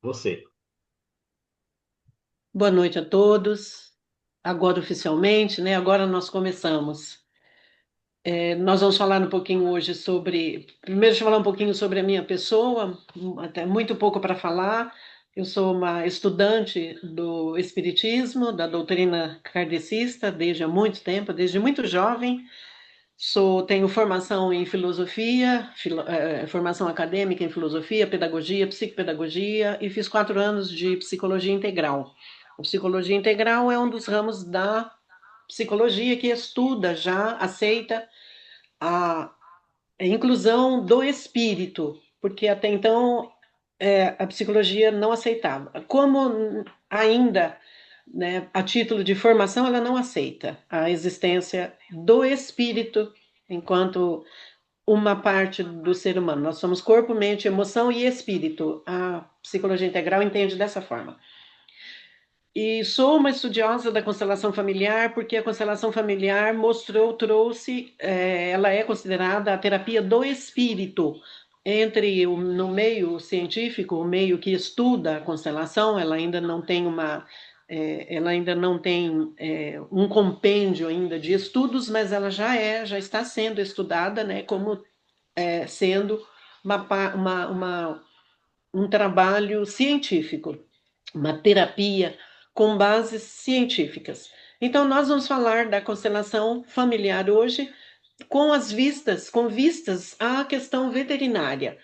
Você. Boa noite a todos. Agora oficialmente, né? Agora nós começamos. Nós vamos falar um pouquinho hoje sobre. Primeiro, deixa eu falar um pouquinho sobre a minha pessoa, até muito pouco para falar. Eu sou uma estudante do Espiritismo, da doutrina kardecista, desde há muito tempo, desde muito jovem. Tenho formação em filosofia, formação acadêmica em filosofia, pedagogia, psicopedagogia e fiz 4 anos de psicologia integral. A psicologia integral é um dos ramos da psicologia que estuda, já aceita a inclusão do espírito, porque até então a psicologia não aceitava. Como ainda, né, a título de formação, ela não aceita a existência do espírito enquanto uma parte do ser humano. Nós somos corpo, mente, emoção e espírito. A psicologia integral entende dessa forma. E sou uma estudiosa da constelação familiar, porque a constelação familiar trouxe, ela é considerada a terapia do espírito. No meio científico, o meio que estuda a constelação, ela ainda não tem um compêndio ainda de estudos, mas ela já está sendo estudada, né, como sendo um trabalho científico, uma terapia com bases científicas. Então, nós vamos falar da constelação familiar hoje com vistas à questão veterinária.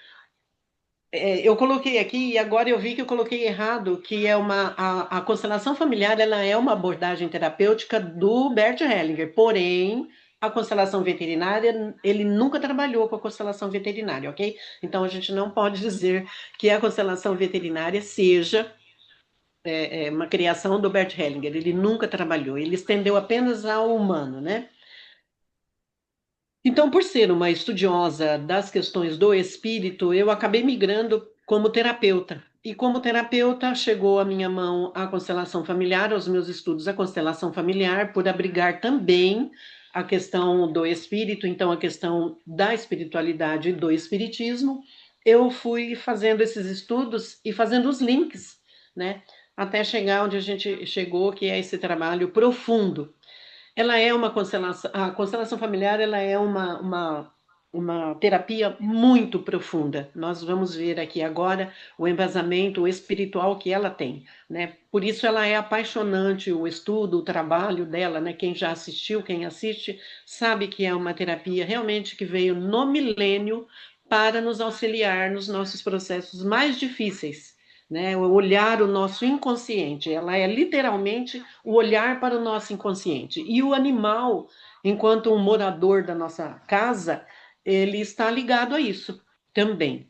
Eu coloquei aqui e agora eu vi que eu coloquei errado, que a constelação familiar, ela é uma abordagem terapêutica do Bert Hellinger, porém a constelação veterinária, ele nunca trabalhou com a constelação veterinária, ok? Então a gente não pode dizer que a constelação veterinária seja uma criação do Bert Hellinger, ele nunca trabalhou, ele estendeu apenas ao humano, né? Então, por ser uma estudiosa das questões do espírito, eu acabei migrando como terapeuta. E como terapeuta, chegou à minha mão a constelação familiar, aos meus estudos, a constelação familiar, por abrigar também a questão do espírito, então a questão da espiritualidade e do espiritismo. Eu fui fazendo esses estudos e fazendo os links, né? Até chegar onde a gente chegou, que é esse trabalho profundo. Ela é uma constelação, a constelação familiar, ela é uma terapia muito profunda. Nós vamos ver aqui agora o embasamento espiritual que ela tem, né? Por isso ela é apaixonante, o estudo, o trabalho dela, né? Quem já assistiu, quem assiste, sabe que é uma terapia realmente que veio no milênio para nos auxiliar nos nossos processos mais difíceis, né? Olhar o nosso inconsciente. Ela é literalmente o olhar para o nosso inconsciente. E o animal, enquanto um morador da nossa casa, ele está ligado a isso também.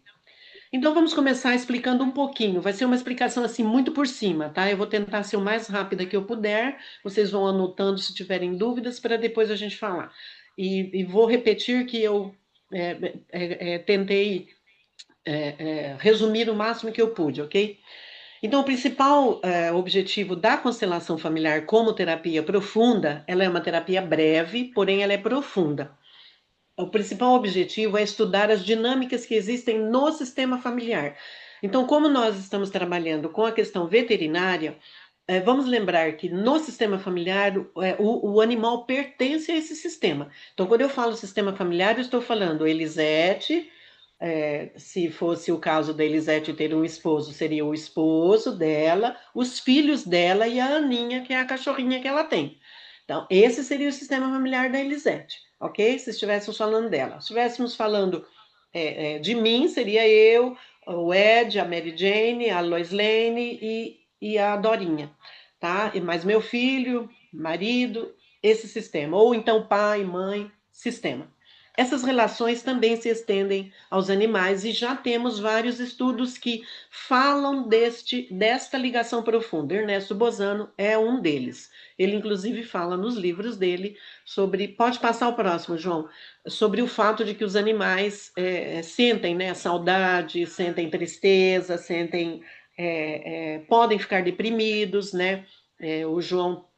Então vamos começar explicando um pouquinho. Vai ser uma explicação assim muito por cima, tá? Eu vou tentar ser o mais rápida que eu puder. Vocês vão anotando se tiverem dúvidas para depois a gente falar. E vou repetir que eu tentei resumir o máximo que eu pude, ok? Então, o principal objetivo da constelação familiar como terapia profunda, ela é uma terapia breve, porém ela é profunda. O principal objetivo é estudar as dinâmicas que existem no sistema familiar. Então, como nós estamos trabalhando com a questão veterinária, vamos lembrar que no sistema familiar o animal pertence a esse sistema. Então, quando eu falo sistema familiar, eu estou falando Elisete, se fosse o caso da Elisete ter um esposo, seria o esposo dela, os filhos dela e a Aninha, que é a cachorrinha que ela tem. Então, esse seria o sistema familiar da Elisete, ok? Se estivéssemos falando dela. Se estivéssemos falando de mim, seria eu, o Ed, a Mary Jane, a Lois Lane e a Dorinha, tá? E mais meu filho, marido, esse sistema. Ou então pai, mãe, sistema. Essas relações também se estendem aos animais e já temos vários estudos que falam desta ligação profunda. Ernesto Bozano é um deles. Ele, inclusive, fala nos livros dele sobre. Pode passar o próximo, João. Sobre o fato de que os animais sentem, né, saudade, sentem tristeza, podem ficar deprimidos, né? O João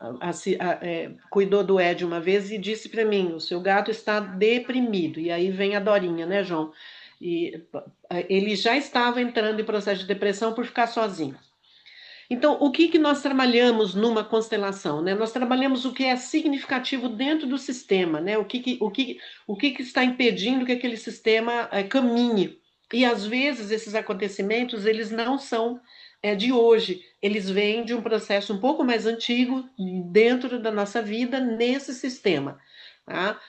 cuidou do Ed uma vez e disse para mim: o seu gato está deprimido. E aí vem a Dorinha, né, João? e ele já estava entrando em processo de depressão por ficar sozinho. Então, o que que nós trabalhamos numa constelação, né? Nós trabalhamos o que é significativo dentro do sistema, né? O que que está impedindo que aquele sistema caminhe. E às vezes esses acontecimentos eles não são de hoje, eles vêm de um processo um pouco mais antigo dentro da nossa vida nesse sistema. Tá?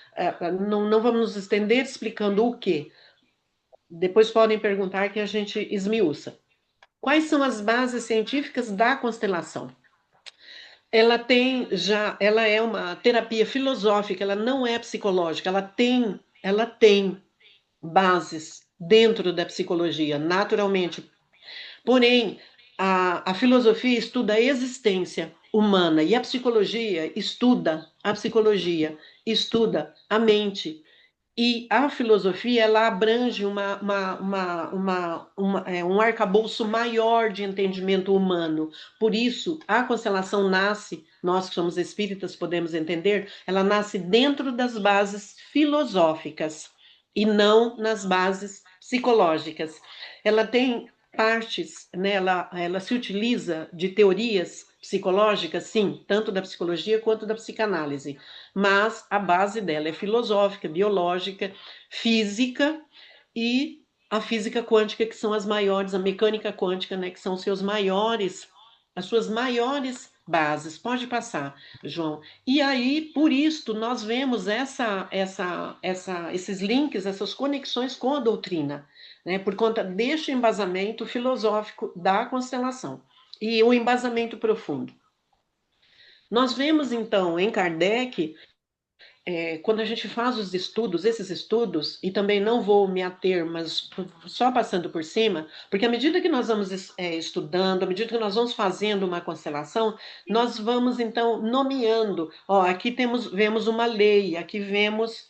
Não vamos nos estender explicando o que. Depois podem perguntar que a gente esmiuça. Quais são as bases científicas da constelação? Ela é uma terapia filosófica, ela não é psicológica, ela tem bases dentro da psicologia, naturalmente. Porém, a filosofia estuda a existência humana e a psicologia estuda a mente. E a filosofia ela abrange um arcabouço maior de entendimento humano. Por isso, a constelação nasce, nós que somos espíritas podemos entender, ela nasce dentro das bases filosóficas e não nas bases psicológicas. Ela tem partes, né, ela se utiliza de teorias psicológicas, sim, tanto da psicologia quanto da psicanálise, mas a base dela é filosófica, biológica, física e a física quântica, que são as maiores, a mecânica quântica, né, que são as suas maiores bases. Pode passar, João. E aí, por isso, nós vemos esses links, essas conexões com a doutrina, né, por conta deste embasamento filosófico da constelação e o embasamento profundo. Nós vemos, então, em Kardec quando a gente faz os estudos, esses estudos, e também não vou me ater, mas só passando por cima, porque à medida que nós vamos estudando, à medida que nós vamos fazendo uma constelação, nós vamos então nomeando, ó, aqui vemos uma lei, aqui vemos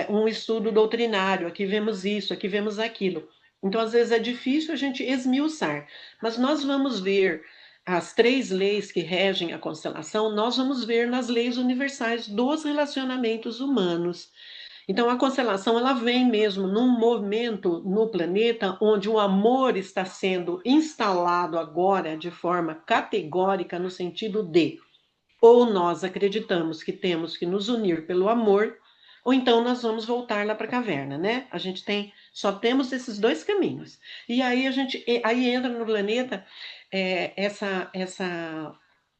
um estudo doutrinário, aqui vemos isso, aqui vemos aquilo. Então, às vezes é difícil a gente esmiuçar, mas nós vamos ver as três leis que regem a constelação, nós vamos ver nas leis universais dos relacionamentos humanos. Então, a constelação ela vem mesmo num movimento no planeta onde o amor está sendo instalado agora de forma categórica no sentido de ou nós acreditamos que temos que nos unir pelo amor, ou então nós vamos voltar lá para a caverna, né? Só temos esses dois caminhos. E aí entra no planeta é, essa, essa,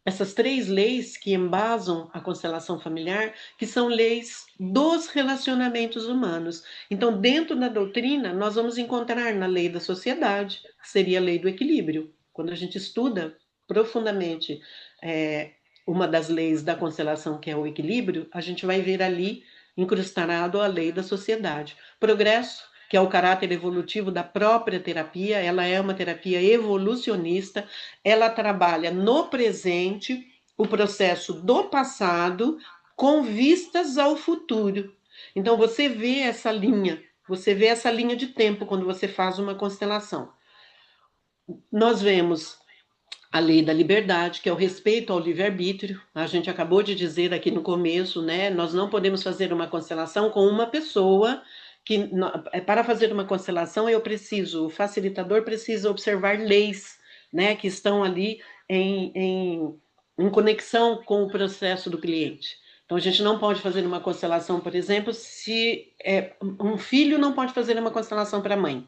essas três leis que embasam a constelação familiar, que são leis dos relacionamentos humanos. Então, dentro da doutrina, nós vamos encontrar na lei da sociedade, que seria a lei do equilíbrio. Quando a gente estuda profundamente é, uma das leis da constelação, que é o equilíbrio, a gente vai ver ali incrustado a lei da sociedade. Progresso, que é o caráter evolutivo da própria terapia, ela é uma terapia evolucionista, ela trabalha no presente o processo do passado com vistas ao futuro. Então você vê essa linha de tempo quando você faz uma constelação. Nós vemos a lei da liberdade, que é o respeito ao livre-arbítrio. A gente acabou de dizer aqui no começo, né? Nós não podemos fazer uma constelação com uma pessoa que, para fazer uma constelação, o facilitador precisa observar leis, né? Que estão ali em conexão com o processo do cliente. Então, a gente não pode fazer uma constelação, por exemplo, se um filho não pode fazer uma constelação para a mãe.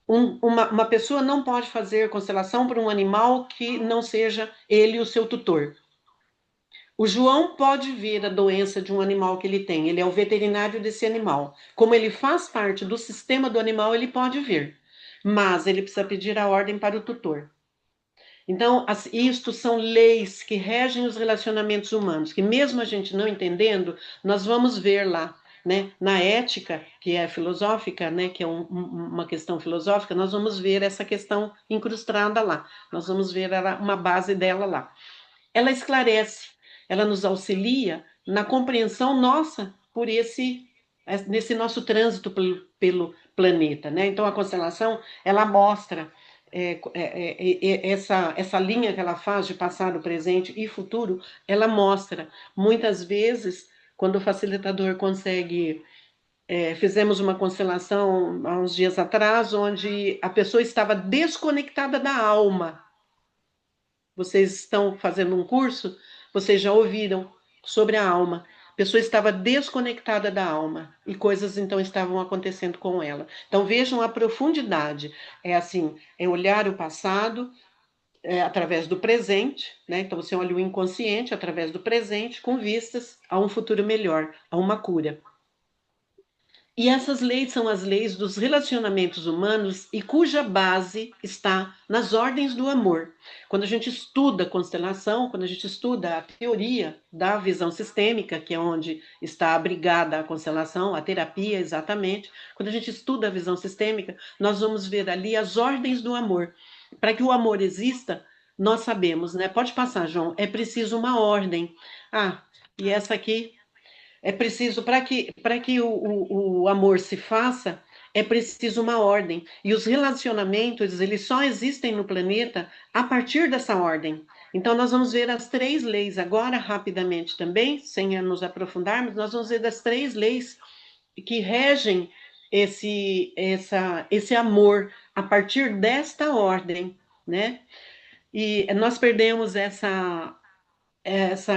Uma pessoa não pode fazer constelação para um animal que não seja ele o seu tutor. O João pode ver a doença de um animal que ele tem, ele é o veterinário desse animal. Como ele faz parte do sistema do animal, ele pode ver, mas ele precisa pedir a ordem para o tutor. Então, isto são leis que regem os relacionamentos humanos, que mesmo a gente não entendendo, nós vamos ver lá, né? Na ética, que é filosófica, né? Que é uma questão filosófica, nós vamos ver essa questão incrustada lá. Nós vamos ver uma base dela lá. Ela esclarece, ela nos auxilia na compreensão nossa nesse nosso trânsito pelo planeta, né? Então, a constelação, ela mostra essa linha que ela faz de passado, presente e futuro, ela mostra muitas vezes quando o facilitador consegue Fizemos uma constelação há uns dias atrás, onde a pessoa estava desconectada da alma. Vocês estão fazendo um curso, vocês já ouviram sobre a alma. A pessoa estava desconectada da alma e coisas então estavam acontecendo com ela. Então vejam a profundidade. É assim, é olhar o passado através do presente, né? Então você olha o inconsciente através do presente com vistas a um futuro melhor, a uma cura. E essas leis são as leis dos relacionamentos humanos e cuja base está nas ordens do amor. Quando a gente estuda constelação, quando a gente estuda a teoria da visão sistêmica, que é onde está abrigada a constelação, a terapia exatamente, quando a gente estuda a visão sistêmica, nós vamos ver ali as ordens do amor. Para que o amor exista, nós sabemos, né? Pode passar, João, é preciso uma ordem. Ah, e essa aqui é preciso, para que o amor se faça, é preciso uma ordem. E os relacionamentos, eles só existem no planeta a partir dessa ordem. Então, nós vamos ver as três leis agora, rapidamente também, sem nos aprofundarmos, nós vamos ver as três leis que regem esse amor a partir desta ordem, né? E nós perdemos essa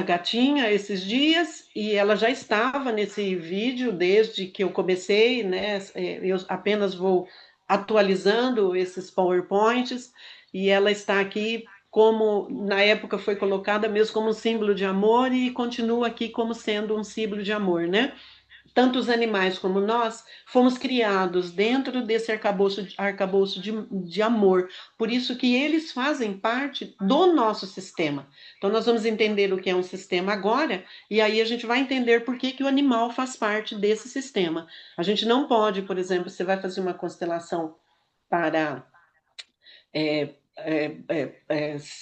gatinha esses dias e ela já estava nesse vídeo desde que eu comecei, né? Eu apenas vou atualizando esses PowerPoints e ela está aqui como na época foi colocada mesmo como um símbolo de amor e continua aqui como sendo um símbolo de amor, né? Tanto os animais como nós fomos criados dentro desse arcabouço de amor. Por isso que eles fazem parte do nosso sistema. Então, nós vamos entender o que é um sistema agora, e aí a gente vai entender por que, que o animal faz parte desse sistema. A gente não pode, por exemplo, você vai fazer uma constelação para.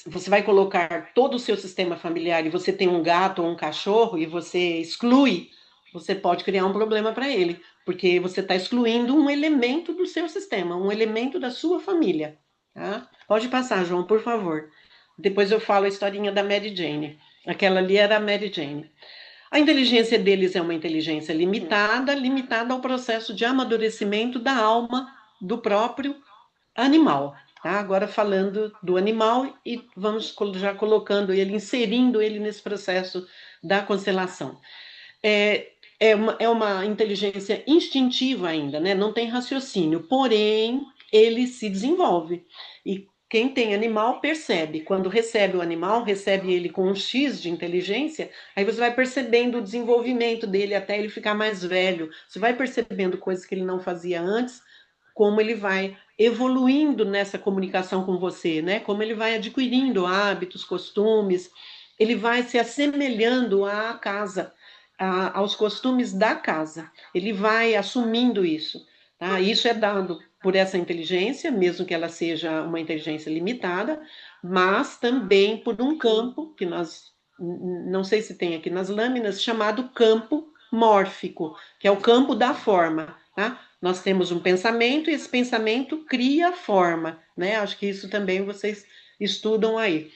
Você vai colocar todo o seu sistema familiar e você tem um gato ou um cachorro e você exclui, você pode criar um problema para ele, porque você está excluindo um elemento do seu sistema, um elemento da sua família. Tá? Pode passar, João, por favor. Depois eu falo a historinha da Mary Jane. Aquela ali era a Mary Jane. A inteligência deles é uma inteligência limitada, limitada ao processo de amadurecimento da alma do próprio animal. Tá? Agora falando do animal e vamos já colocando ele, inserindo ele nesse processo da constelação. É uma inteligência instintiva ainda, né? Não tem raciocínio, porém ele se desenvolve. E quem tem animal percebe. Quando recebe o animal, recebe ele com um X de inteligência, aí você vai percebendo o desenvolvimento dele até ele ficar mais velho. Você vai percebendo coisas que ele não fazia antes, como ele vai evoluindo nessa comunicação com você, né? Como ele vai adquirindo hábitos, costumes, ele vai se assemelhando à casa, aos costumes da casa. Ele vai assumindo isso, tá? Isso é dado por essa inteligência, mesmo que ela seja uma inteligência limitada, mas também por um campo que nós não sei se tem aqui nas lâminas, chamado campo mórfico, que é o campo da forma, tá? Nós temos um pensamento e esse pensamento cria forma, né? Acho que isso também vocês estudam aí,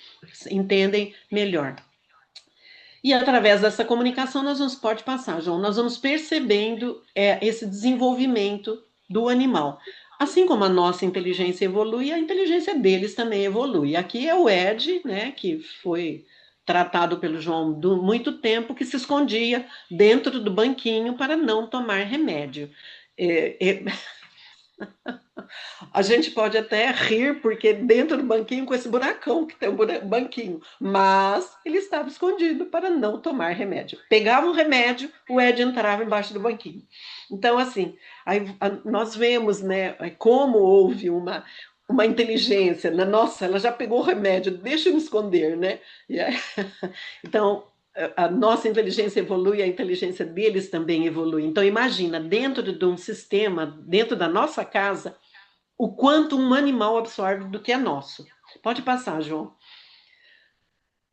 entendem melhor. E através dessa comunicação nós vamos, pode passar, João, nós vamos percebendo esse desenvolvimento do animal. Assim como a nossa inteligência evolui, a inteligência deles também evolui. Aqui é o Ed, né, que foi tratado pelo João muito tempo, que se escondia dentro do banquinho para não tomar remédio. É, é, a gente pode até rir, porque dentro do banquinho, com esse buracão que tem o banquinho, mas ele estava escondido para não tomar remédio. Pegava o remédio, o Ed entrava embaixo do banquinho. Então, assim, aí, nós vemos, né, como houve uma inteligência, nossa, ela já pegou o remédio, deixa eu me esconder, né? Aí, então, a nossa inteligência evolui, a inteligência deles também evolui. Então, imagina, dentro de um sistema, dentro da nossa casa, o quanto um animal absorve do que é nosso. Pode passar, João.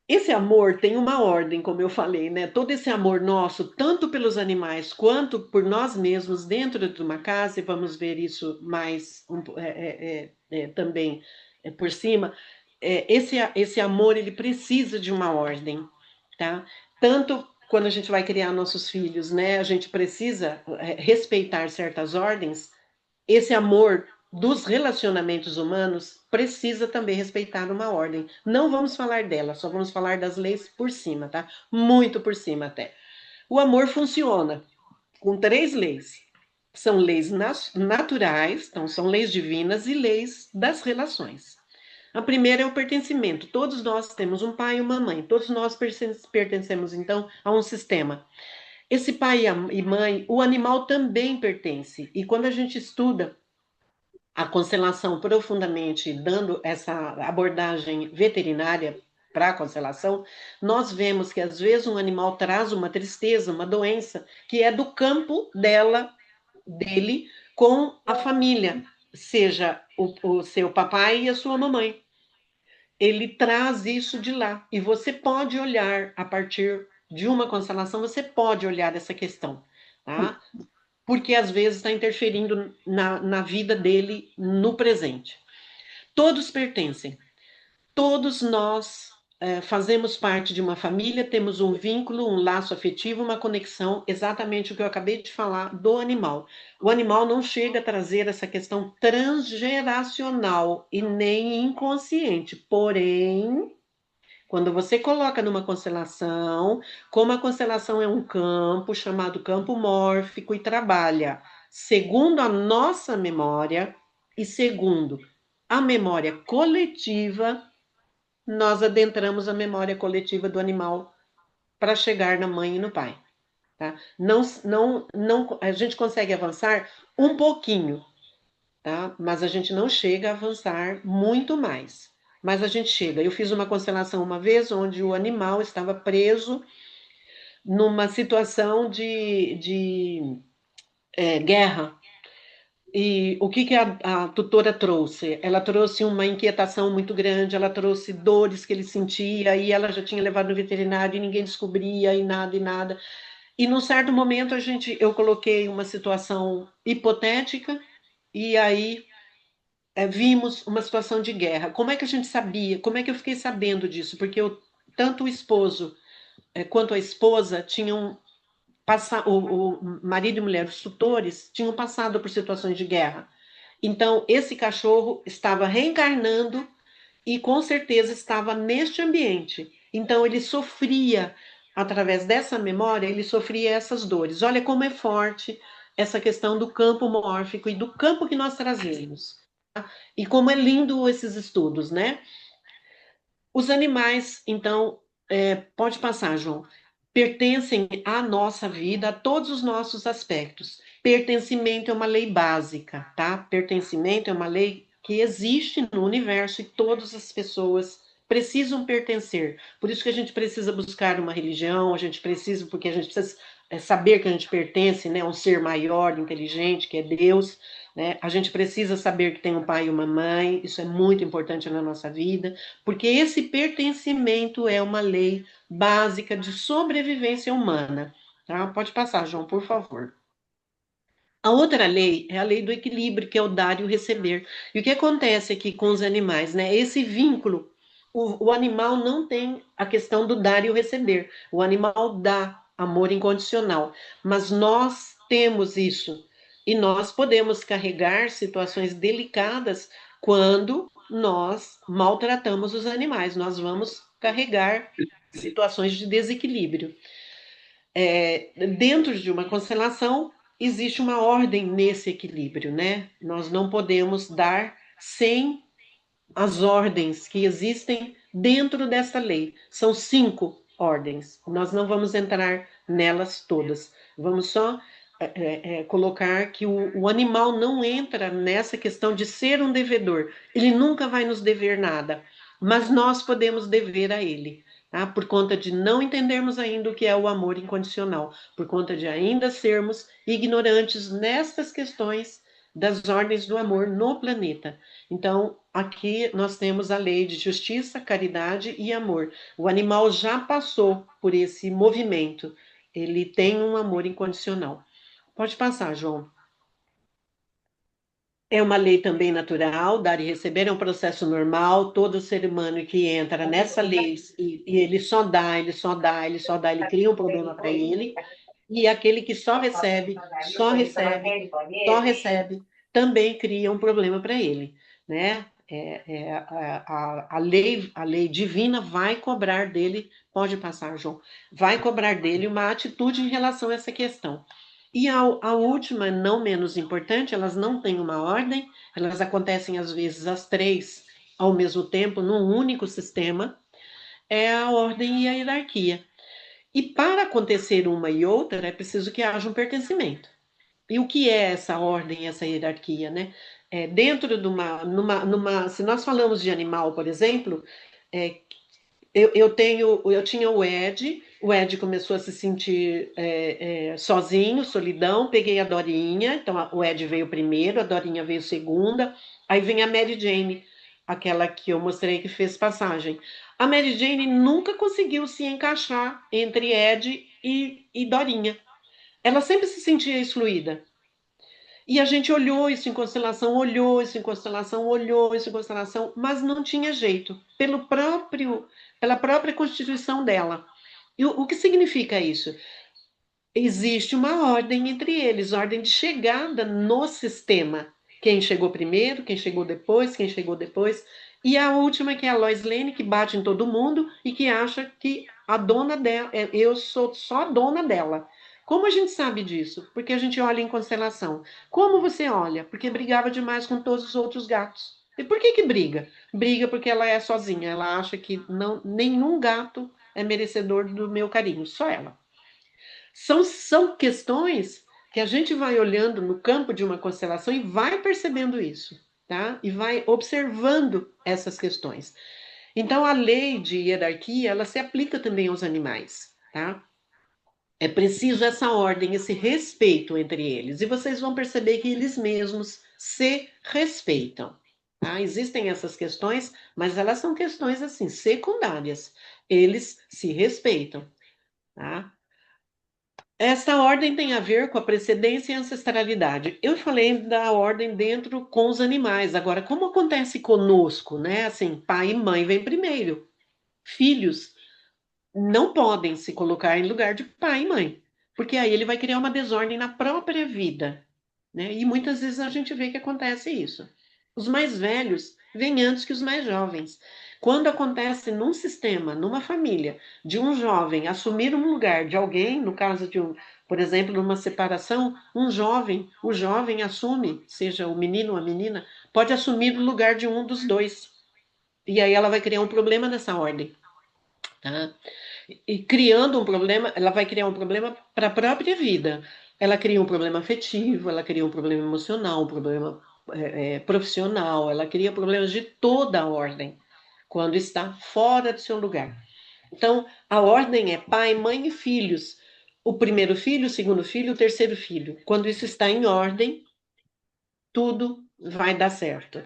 Esse amor tem uma ordem, como eu falei, né? Todo esse amor nosso, tanto pelos animais quanto por nós mesmos, dentro de uma casa, e vamos ver isso mais também por cima. Esse amor ele precisa de uma ordem, tá? Tanto quando a gente vai criar nossos filhos, né? A gente precisa respeitar certas ordens. Esse amor dos relacionamentos humanos precisa também respeitar uma ordem. Não vamos falar dela, só vamos falar das leis por cima, tá? Muito por cima até. O amor funciona com três leis. São leis naturais, então são leis divinas e leis das relações. A primeira é o pertencimento. Todos nós temos um pai e uma mãe. Todos nós pertencemos, então, a um sistema. Esse pai e mãe, o animal também pertence. E quando a gente estuda a constelação profundamente, dando essa abordagem veterinária para a constelação, nós vemos que às vezes um animal traz uma tristeza, uma doença, que é do campo dele, com a família, seja o seu papai e a sua mamãe. Ele traz isso de lá. E você pode olhar, a partir de uma constelação, você pode olhar essa questão, tá? Porque às vezes está interferindo na vida dele no presente. Todos pertencem, todos nós fazemos parte de uma família, temos um vínculo, um laço afetivo, uma conexão, exatamente o que eu acabei de falar do animal. O animal não chega a trazer essa questão transgeracional e nem inconsciente, porém, quando você coloca numa constelação, como a constelação é um campo chamado campo mórfico e trabalha segundo a nossa memória e segundo a memória coletiva, nós adentramos a memória coletiva do animal para chegar na mãe e no pai. Tá? Não, a gente consegue avançar um pouquinho, tá? Mas a gente não chega a avançar muito mais. Mas a gente chega. Eu fiz uma constelação uma vez onde o animal estava preso numa situação de guerra. E o que, que a tutora trouxe? Ela trouxe uma inquietação muito grande, ela trouxe dores que ele sentia, e ela já tinha levado no veterinário e ninguém descobria, e nada, e nada. E num certo momento eu coloquei uma situação hipotética, e aí vimos uma situação de guerra. Como é que a gente sabia? Como é que eu fiquei sabendo disso? Porque tanto o esposo quanto a esposa tinham passado, o marido e mulher, os tutores, tinham passado por situações de guerra. Então, esse cachorro estava reencarnando e com certeza estava neste ambiente. Então, ele sofria, através dessa memória, ele sofria essas dores. Olha como é forte essa questão do campo mórfico e do campo que nós trazemos. E como é lindo esses estudos, né? Os animais, então, pode passar, João, pertencem à nossa vida, a todos os nossos aspectos. Pertencimento é uma lei básica, tá? Pertencimento é uma lei que existe no universo e todas as pessoas precisam pertencer. Por isso que a gente precisa buscar uma religião, a gente precisa, porque a gente precisa saber que a gente pertence, né, a um ser maior, inteligente, que é Deus, né? A gente precisa saber que tem um pai e uma mãe, isso é muito importante na nossa vida, porque esse pertencimento é uma lei básica de sobrevivência humana. Tá? Pode passar, João, por favor. A outra lei é a lei do equilíbrio, que é o dar e o receber. E o que acontece aqui com os animais, né? Esse vínculo, o animal não tem a questão do dar e o receber. O animal dá amor incondicional, mas nós temos isso. E nós podemos carregar situações delicadas quando nós maltratamos os animais. Nós vamos carregar situações de desequilíbrio. Dentro de uma constelação, existe uma ordem nesse equilíbrio, né? Nós não podemos dar sem as ordens que existem dentro dessa lei. São 5 ordens. Nós não vamos entrar nelas todas. Vamos só colocar que o animal não entra nessa questão de ser um devedor. Ele nunca vai nos dever nada, mas nós podemos dever a ele. Tá? Por conta de não entendermos ainda o que é o amor incondicional, por conta de ainda sermos ignorantes nestas questões das ordens do amor no planeta. Então, aqui nós temos a lei de justiça, caridade e amor. O animal já passou por esse movimento, ele tem um amor incondicional. Pode passar, João. É uma lei também natural, dar e receber é um processo normal, todo ser humano que entra nessa lei e ele só dá, ele só dá, ele só dá, ele cria um problema para ele, e aquele que só recebe, só recebe, só recebe, também cria um problema para ele, né? A lei divina vai cobrar dele, pode passar, João, vai cobrar dele uma atitude em relação a essa questão. E a última, não menos importante, elas não têm uma ordem, elas acontecem às vezes as três ao mesmo tempo, num único sistema, é a ordem e a hierarquia. E para acontecer uma e outra, é preciso que haja um pertencimento. E o que é essa ordem, essa hierarquia, né? Dentro de se nós falamos de animal, por exemplo, é, eu tinha o Ed começou a se sentir sozinho, solidão, peguei a Dorinha, então o Ed veio primeiro, a Dorinha veio segunda, aí vem a Mary Jane, aquela que eu mostrei que fez passagem. A Mary Jane nunca conseguiu se encaixar entre Ed e Dorinha. Ela sempre se sentia excluída. E a gente olhou isso em constelação, olhou isso em constelação, olhou isso em constelação, mas não tinha jeito, pela própria constituição dela. E o que significa isso? Existe uma ordem entre eles, ordem de chegada no sistema. Quem chegou primeiro, quem chegou depois, quem chegou depois. E a última, que é a Lois Lane, que bate em todo mundo e que acha que a dona dela, eu sou só a dona dela. Como a gente sabe disso? Porque a gente olha em constelação. Como você olha? Porque brigava demais com todos os outros gatos. E por que que briga? Briga porque ela é sozinha. Ela acha que não, nenhum gato é merecedor do meu carinho, só ela. São questões que a gente vai olhando no campo de uma constelação e vai percebendo isso, tá? E vai observando essas questões. Então, a lei de hierarquia, ela se aplica também aos animais, tá? É preciso essa ordem, esse respeito entre eles. E vocês vão perceber que eles mesmos se respeitam, tá? Existem essas questões, mas elas são questões, assim, secundárias. Eles se respeitam, tá? Essa ordem tem a ver com a precedência e ancestralidade. Eu falei da ordem dentro com os animais. Agora, como acontece conosco, né? Assim, pai e mãe vêm primeiro. Filhos não podem se colocar em lugar de pai e mãe, porque aí ele vai criar uma desordem na própria vida, né? E muitas vezes a gente vê que acontece isso. Os mais velhos vêm antes que os mais jovens. Quando acontece num sistema, numa família, de um jovem assumir um lugar de alguém, no caso de por exemplo, numa separação, o jovem assume, seja o menino ou a menina, pode assumir o lugar de um dos dois. E aí ela vai criar um problema nessa ordem, tá? E criando um problema, ela vai criar um problema para a própria vida. Ela cria um problema afetivo, ela cria um problema emocional, um problema profissional, ela cria problemas de toda a ordem quando está fora do seu lugar. Então, a ordem é pai, mãe e filhos. O primeiro filho, o segundo filho, o terceiro filho. Quando isso está em ordem, tudo vai dar certo.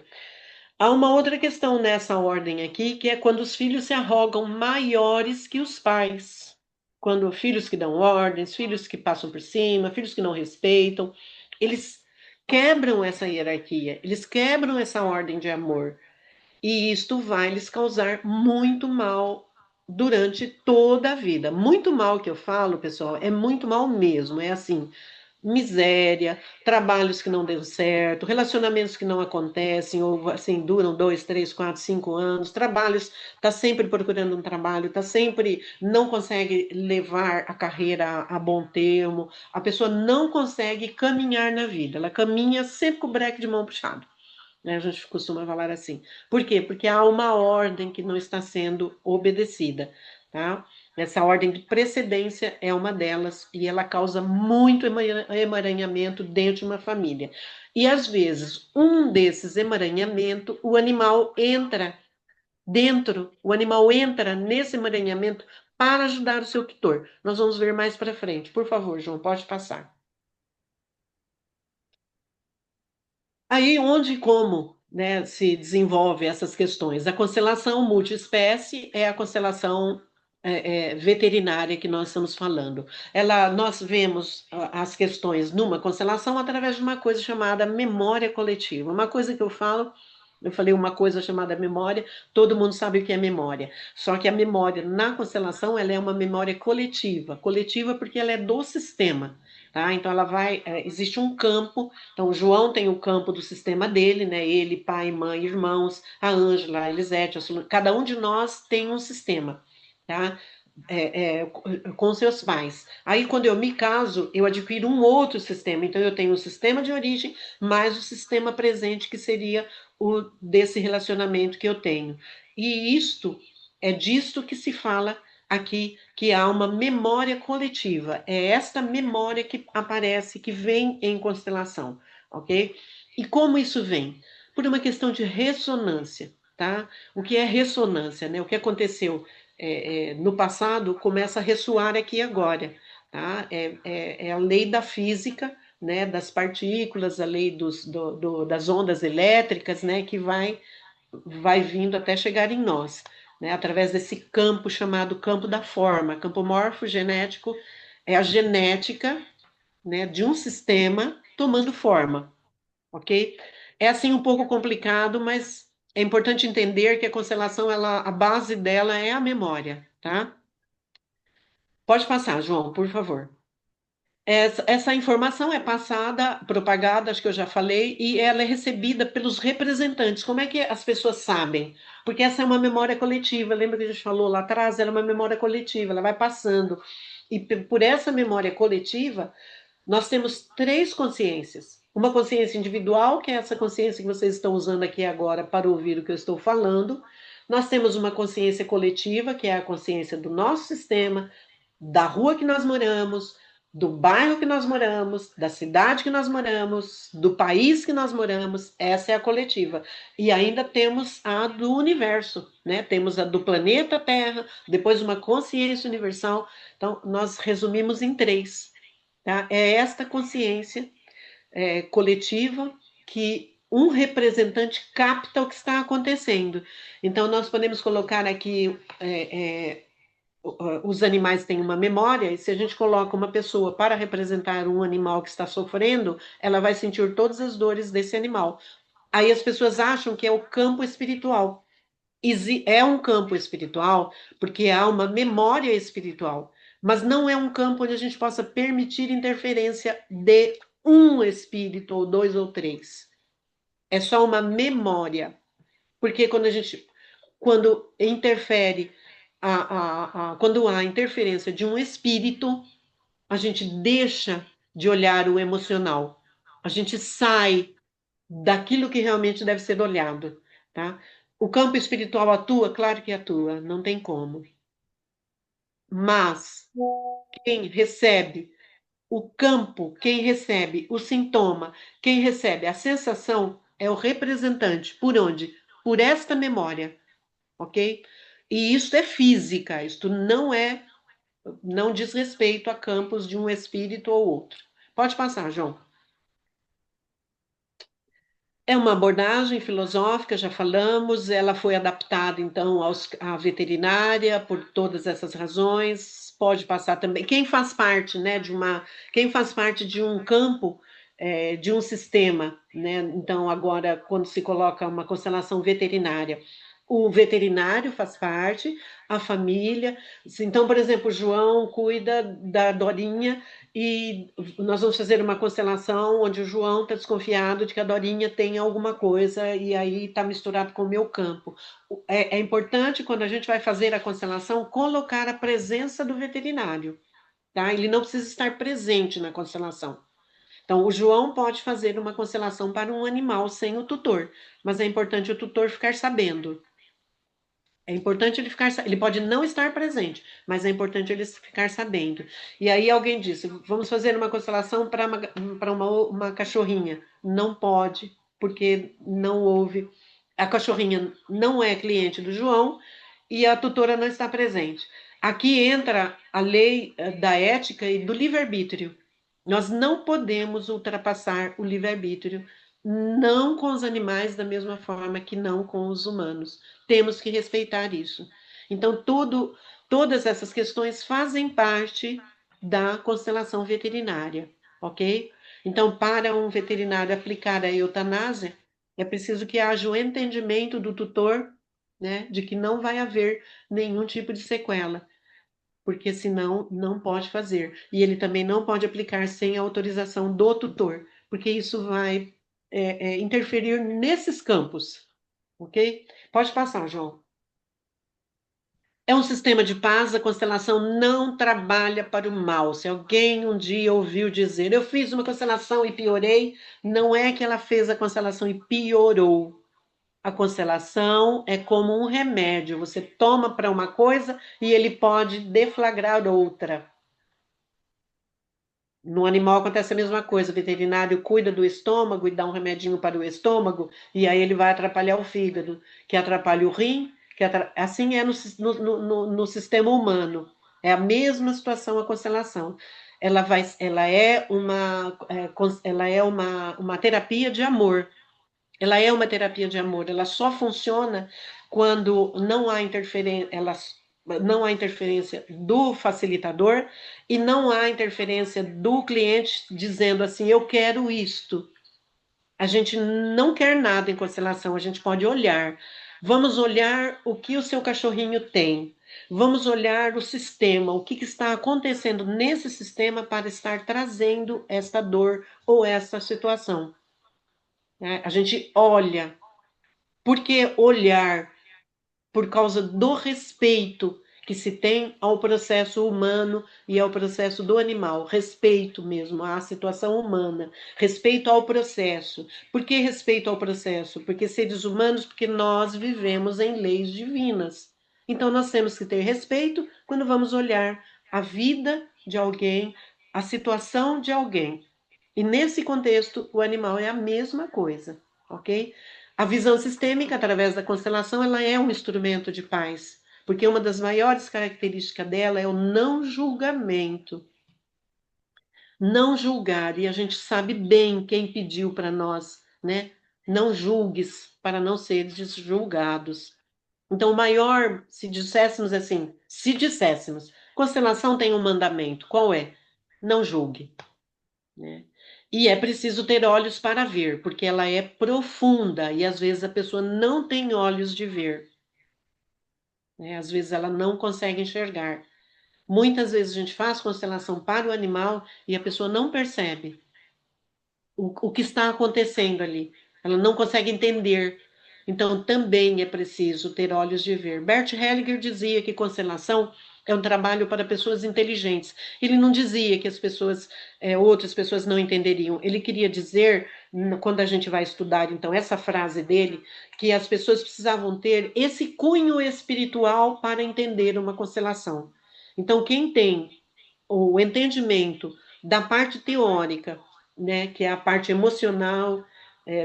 Há uma outra questão nessa ordem aqui, que é quando os filhos se arrogam maiores que os pais. Quando filhos que dão ordens, filhos que passam por cima, filhos que não respeitam, eles quebram essa hierarquia, eles quebram essa ordem de amor. E isto vai lhes causar muito mal durante toda a vida. Muito mal que eu falo, pessoal, é muito mal mesmo. É assim, miséria, trabalhos que não dão certo, relacionamentos que não acontecem, ou assim, duram 2, 3, 4, 5 anos, trabalhos, está sempre procurando um trabalho, está sempre, não consegue levar a carreira a bom termo, a pessoa não consegue caminhar na vida, ela caminha sempre com o breque de mão puxado, né? A gente costuma falar assim. Por quê? Porque há uma ordem que não está sendo obedecida, tá? Essa ordem de precedência é uma delas e ela causa muito emaranhamento dentro de uma família. E às vezes, um desses emaranhamentos, o animal entra nesse emaranhamento para ajudar o seu tutor. Nós vamos ver mais para frente. Por favor, João, pode passar. Aí, onde e como, né, se desenvolve essas questões? A constelação multiespécie é a constelação. veterinária que nós estamos falando. Nós vemos as questões numa constelação através de uma coisa chamada memória coletiva. Uma coisa que eu falei uma coisa chamada memória, todo mundo sabe o que é memória. Só que a memória na constelação, ela é uma memória coletiva. Coletiva porque ela é do sistema. Tá? Então existe um campo. Então o João tem o campo do sistema dele, né? Ele, pai, mãe, irmãos, a Ângela, a Elisete, cada um de nós tem um sistema, tá? Com seus pais. Aí, quando eu me caso, eu adquiro um outro sistema. Então, eu tenho o sistema de origem, mais o sistema presente, que seria o desse relacionamento que eu tenho. E isto é disto que se fala aqui, que há uma memória coletiva. É esta memória que aparece, que vem em constelação, ok? E como isso vem? Por uma questão de ressonância, tá? O que é ressonância, né? O que aconteceu no passado começa a ressoar aqui agora, tá? É a lei da física, né? Das partículas, a lei das ondas elétricas, né? Que vai vindo até chegar em nós, né? Através desse campo chamado campo da forma, campo morfogenético, é a genética, né? De um sistema tomando forma, ok? É assim um pouco complicado, mas é importante entender que a constelação, a base dela é a memória, tá? Pode passar, João, por favor. Essa informação é passada, propagada, acho que eu já falei, e ela é recebida pelos representantes. Como é que as pessoas sabem? Porque essa é uma memória coletiva. Lembra que a gente falou lá atrás? Ela é uma memória coletiva, ela vai passando. E por essa memória coletiva, nós temos três consciências. Uma consciência individual, que é essa consciência que vocês estão usando aqui agora para ouvir o que eu estou falando. Nós temos uma consciência coletiva, que é a consciência do nosso sistema, da rua que nós moramos, do bairro que nós moramos, da cidade que nós moramos, do país que nós moramos. Essa é a coletiva. E ainda temos a do universo, né? Temos a do planeta Terra, depois uma consciência universal. Então, nós resumimos em três. Tá? É esta consciência coletiva que um representante capta o que está acontecendo. Então, nós podemos colocar aqui os animais têm uma memória, e se a gente coloca uma pessoa para representar um animal que está sofrendo, ela vai sentir todas as dores desse animal. Aí as pessoas acham que é o campo espiritual. É um campo espiritual porque há uma memória espiritual, mas não é um campo onde a gente possa permitir interferência de um espírito, ou dois ou três. É só uma memória. Porque quando interfere, quando há interferência de um espírito, a gente deixa de olhar o emocional. A gente sai daquilo que realmente deve ser olhado, tá? O campo espiritual atua? Claro que atua, não tem como. Mas quem recebe o campo, quem recebe o sintoma, quem recebe a sensação é o representante. Por onde? Por esta memória, ok? E isso é física, isto não diz respeito a campos de um espírito ou outro. Pode passar, João. É uma abordagem filosófica, já falamos, ela foi adaptada então à veterinária por todas essas razões. Pode passar também. Quem faz parte, né, quem faz parte de um campo, de um sistema, né? Então agora quando se coloca uma constelação veterinária, o veterinário faz parte, a família. Então, por exemplo, o João cuida da Dorinha e nós vamos fazer uma constelação onde o João está desconfiado de que a Dorinha tem alguma coisa e aí está misturado com o meu campo. É importante, quando a gente vai fazer a constelação, colocar a presença do veterinário, tá? Ele não precisa estar presente na constelação. Então, o João pode fazer uma constelação para um animal sem o tutor, mas é importante o tutor ficar sabendo. É importante ele pode não estar presente, mas é importante ele ficar sabendo. E aí alguém disse, vamos fazer uma constelação para uma cachorrinha. Não pode, porque não houve. A cachorrinha não é cliente do João e a tutora não está presente. Aqui entra a lei da ética e do livre-arbítrio. Nós não podemos ultrapassar o livre-arbítrio, não com os animais da mesma forma que não com os humanos. Temos que respeitar isso. Então, Todas essas questões fazem parte da constelação veterinária, ok? Então, para um veterinário aplicar a eutanásia, é preciso que haja o entendimento do tutor, né, de que não vai haver nenhum tipo de sequela, porque senão não pode fazer. E ele também não pode aplicar sem a autorização do tutor, porque isso vai interferir nesses campos, ok? Pode passar, João. É um sistema de paz, a constelação não trabalha para o mal. Se alguém um dia ouviu dizer, eu fiz uma constelação e piorei, não é que ela fez a constelação e piorou. A constelação é como um remédio, você toma para uma coisa e ele pode deflagrar outra. No animal acontece a mesma coisa, o veterinário cuida do estômago e dá um remedinho para o estômago, e aí ele vai atrapalhar o fígado, que atrapalha o rim, assim é no sistema humano. É a mesma situação a constelação. Ela é uma terapia de amor. Ela é uma terapia de amor. Ela só funciona quando não há interferência do facilitador e não há interferência do cliente dizendo assim, eu quero isto. A gente não quer nada em constelação, a gente pode olhar. Vamos olhar o que o seu cachorrinho tem. Vamos olhar o sistema, o que está acontecendo nesse sistema para estar trazendo esta dor ou essa situação, né? A gente olha. Por que olhar? Por causa do respeito que se tem ao processo humano e ao processo do animal, respeito mesmo à situação humana, respeito ao processo. Por que respeito ao processo? Porque seres humanos, porque nós vivemos em leis divinas. Então nós temos que ter respeito quando vamos olhar a vida de alguém, a situação de alguém. E nesse contexto, o animal é a mesma coisa, ok? A visão sistêmica, através da constelação, ela é um instrumento de paz, porque uma das maiores características dela é o não julgamento. Não julgar, e a gente sabe bem quem pediu para nós, né? Não julgues para não seres julgados. Então, o maior, se disséssemos assim, se disséssemos, constelação tem um mandamento, qual é? Não julgue, né? E é preciso ter olhos para ver, porque ela é profunda e às vezes a pessoa não tem olhos de ver, né? Às vezes ela não consegue enxergar. Muitas vezes a gente faz constelação para o animal e a pessoa não percebe o que está acontecendo ali. Ela não consegue entender. Então, também é preciso ter olhos de ver. Bert Hellinger dizia que constelação é um trabalho para pessoas inteligentes. Ele não dizia que outras pessoas não entenderiam. Ele queria dizer, quando a gente vai estudar, então, essa frase dele, que as pessoas precisavam ter esse cunho espiritual para entender uma constelação. Então, quem tem o entendimento da parte teórica, né, que é a parte emocional,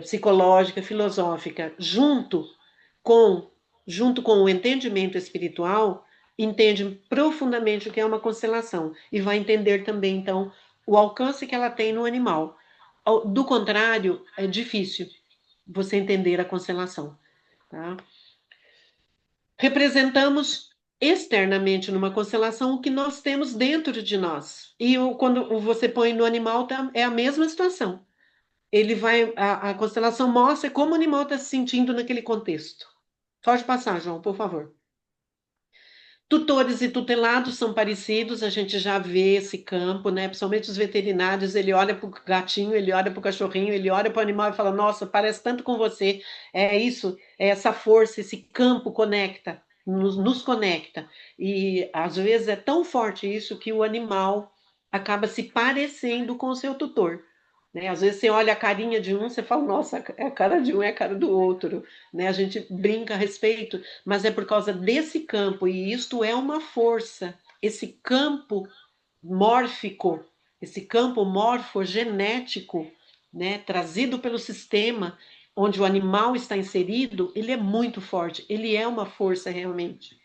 psicológica, filosófica, com, junto com o entendimento espiritual, entende profundamente o que é uma constelação e vai entender também, então, o alcance que ela tem no animal. Do contrário, é difícil você entender a constelação, tá? Representamos externamente numa constelação o que nós temos dentro de nós. E quando você põe no animal, é a mesma situação. A constelação mostra como o animal está se sentindo naquele contexto. Pode passar, João, por favor. Tutores e tutelados são parecidos, a gente já vê esse campo, né? Principalmente os veterinários, ele olha para o gatinho, ele olha para o cachorrinho, ele olha para o animal e fala: Nossa, parece tanto com você. É isso, é essa força, esse campo conecta, nos conecta. E às vezes é tão forte isso que o animal acaba se parecendo com o seu tutor. Né? Às vezes você olha a carinha de um, você fala, nossa, é a cara de um, é a cara do outro. Né? A gente brinca a respeito, mas é por causa desse campo, e isto é uma força, esse campo mórfico, esse campo morfogenético, né, trazido pelo sistema onde o animal está inserido, ele é muito forte, ele é uma força realmente.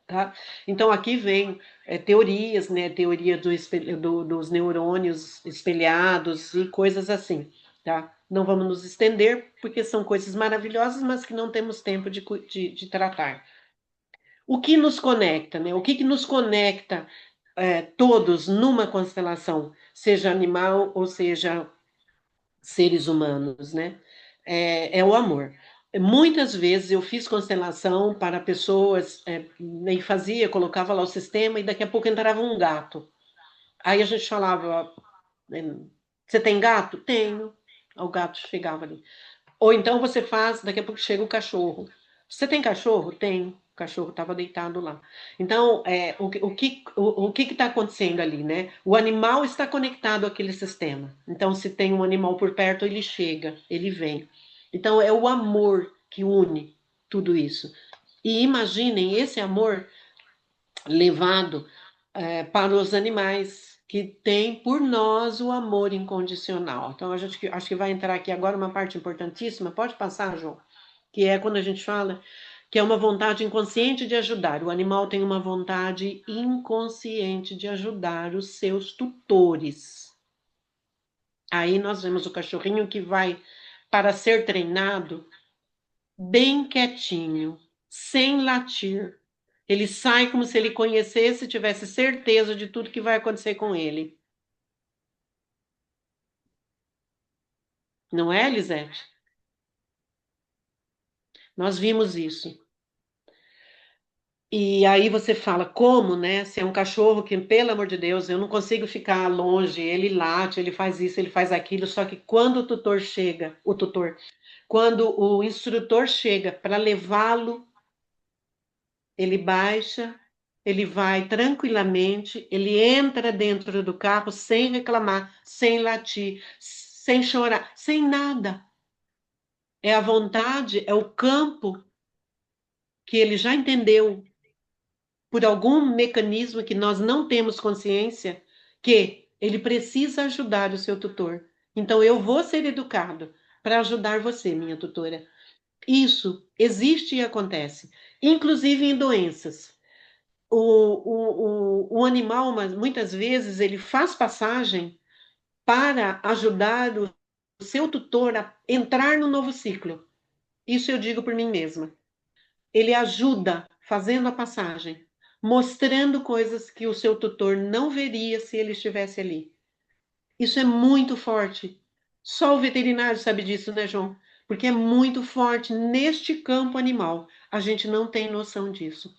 Tá? Então, aqui vem teorias, né? Teoria dos neurônios espelhados e coisas assim. Tá? Não vamos nos estender, porque são coisas maravilhosas, mas que não temos tempo de tratar. O que nos conecta, né? O que nos conecta todos numa constelação, seja animal ou seja seres humanos, né? É o amor. Muitas vezes eu fiz constelação para pessoas, nem fazia, colocava lá o sistema e daqui a pouco entrava um gato. Aí a gente falava, você tem gato? Tenho. O gato chegava ali. Ou então você faz, daqui a pouco chega o cachorro. Você tem cachorro? Tem. O cachorro estava deitado lá. Então, o que está acontecendo ali, né? O animal está conectado àquele sistema. Então, se tem um animal por perto, ele chega, ele vem. Então, é o amor que une tudo isso. E imaginem esse amor levado para os animais que têm por nós o amor incondicional. Então, a gente acho que vai entrar aqui agora uma parte importantíssima. Pode passar, João? Que é quando a gente fala que é uma vontade inconsciente de ajudar. O animal tem uma vontade inconsciente de ajudar os seus tutores. Aí nós vemos o cachorrinho que vai para ser treinado bem quietinho, sem latir. Ele sai como se ele conhecesse e tivesse certeza de tudo que vai acontecer com ele. Não é, Lisete? Nós vimos isso. E aí você fala, como, né? Se é um cachorro que, pelo amor de Deus, eu não consigo ficar longe, ele late, ele faz isso, ele faz aquilo, só que quando o tutor chega, quando o instrutor chega para levá-lo, ele baixa, ele vai tranquilamente, ele entra dentro do carro sem reclamar, sem latir, sem chorar, sem nada. É a vontade, é o campo que ele já entendeu por algum mecanismo que nós não temos consciência que ele precisa ajudar o seu tutor. Então eu vou ser educado para ajudar você, minha tutora. Isso existe e acontece, inclusive em doenças. O animal, mas muitas vezes, ele faz passagem para ajudar o seu tutor a entrar no novo ciclo. Isso eu digo por mim mesma. Ele ajuda fazendo a passagem, mostrando coisas que o seu tutor não veria se ele estivesse ali. Isso é muito forte. Só o veterinário sabe disso, né, João? Porque é muito forte neste campo animal. A gente não tem noção disso.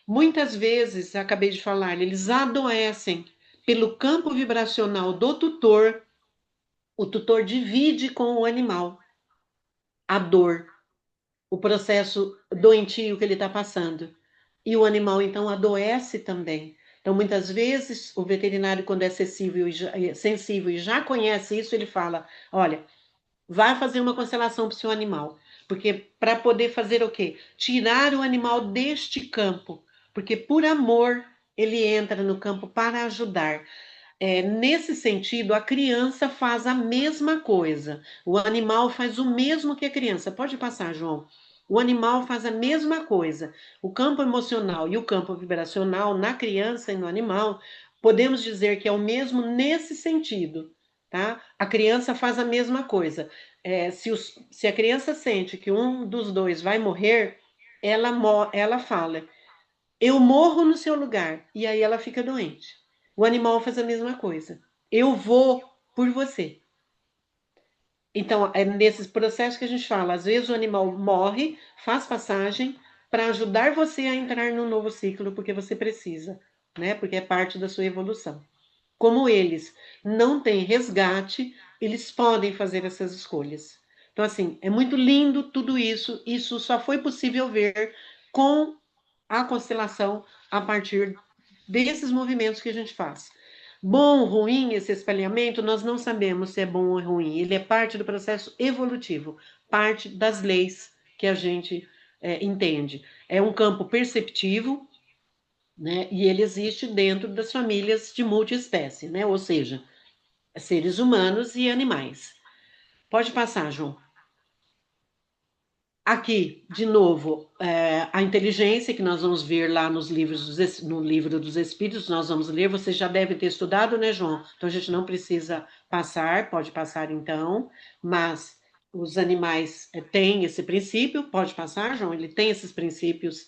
Muitas vezes, acabei de falar, eles adoecem pelo campo vibracional do tutor. O tutor divide com o animal a dor, o processo doentio que ele está passando. E o animal, então, adoece também. Então, muitas vezes, o veterinário, quando é sensível e já conhece isso, ele fala: olha, vai fazer uma constelação para o seu animal. Porque para poder fazer o quê? Tirar o animal deste campo. Porque por amor ele entra no campo para ajudar. Nesse sentido, a criança faz a mesma coisa. O animal faz o mesmo que a criança. Pode passar, João. O animal faz a mesma coisa. O campo emocional e o campo vibracional na criança e no animal, podemos dizer que é o mesmo nesse sentido, tá? A criança faz a mesma coisa. Se a criança sente que um dos dois vai morrer, ela fala: eu morro no seu lugar. E aí ela fica doente. O animal faz a mesma coisa. Eu vou por você. Então, é nesses processos que a gente fala. Às vezes o animal morre, faz passagem para ajudar você a entrar no novo ciclo, porque você precisa, né? Porque é parte da sua evolução. Como eles não têm resgate, eles podem fazer essas escolhas. Então, assim, é muito lindo tudo isso. Isso só foi possível ver com a constelação a partir desses movimentos que a gente faz. Bom, ruim, esse espelhamento, nós não sabemos se é bom ou ruim. Ele é parte do processo evolutivo, parte das leis que a gente entende. É um campo perceptivo, né? E ele existe dentro das famílias de multiespécie, né? Ou seja, seres humanos e animais. Pode passar, João. Aqui, de novo, a inteligência que nós vamos ver lá no livro dos Espíritos, nós vamos ler, você já deve ter estudado, né, João? Então a gente não precisa passar, pode passar então, mas os animais têm esse princípio, pode passar, João, ele tem esses princípios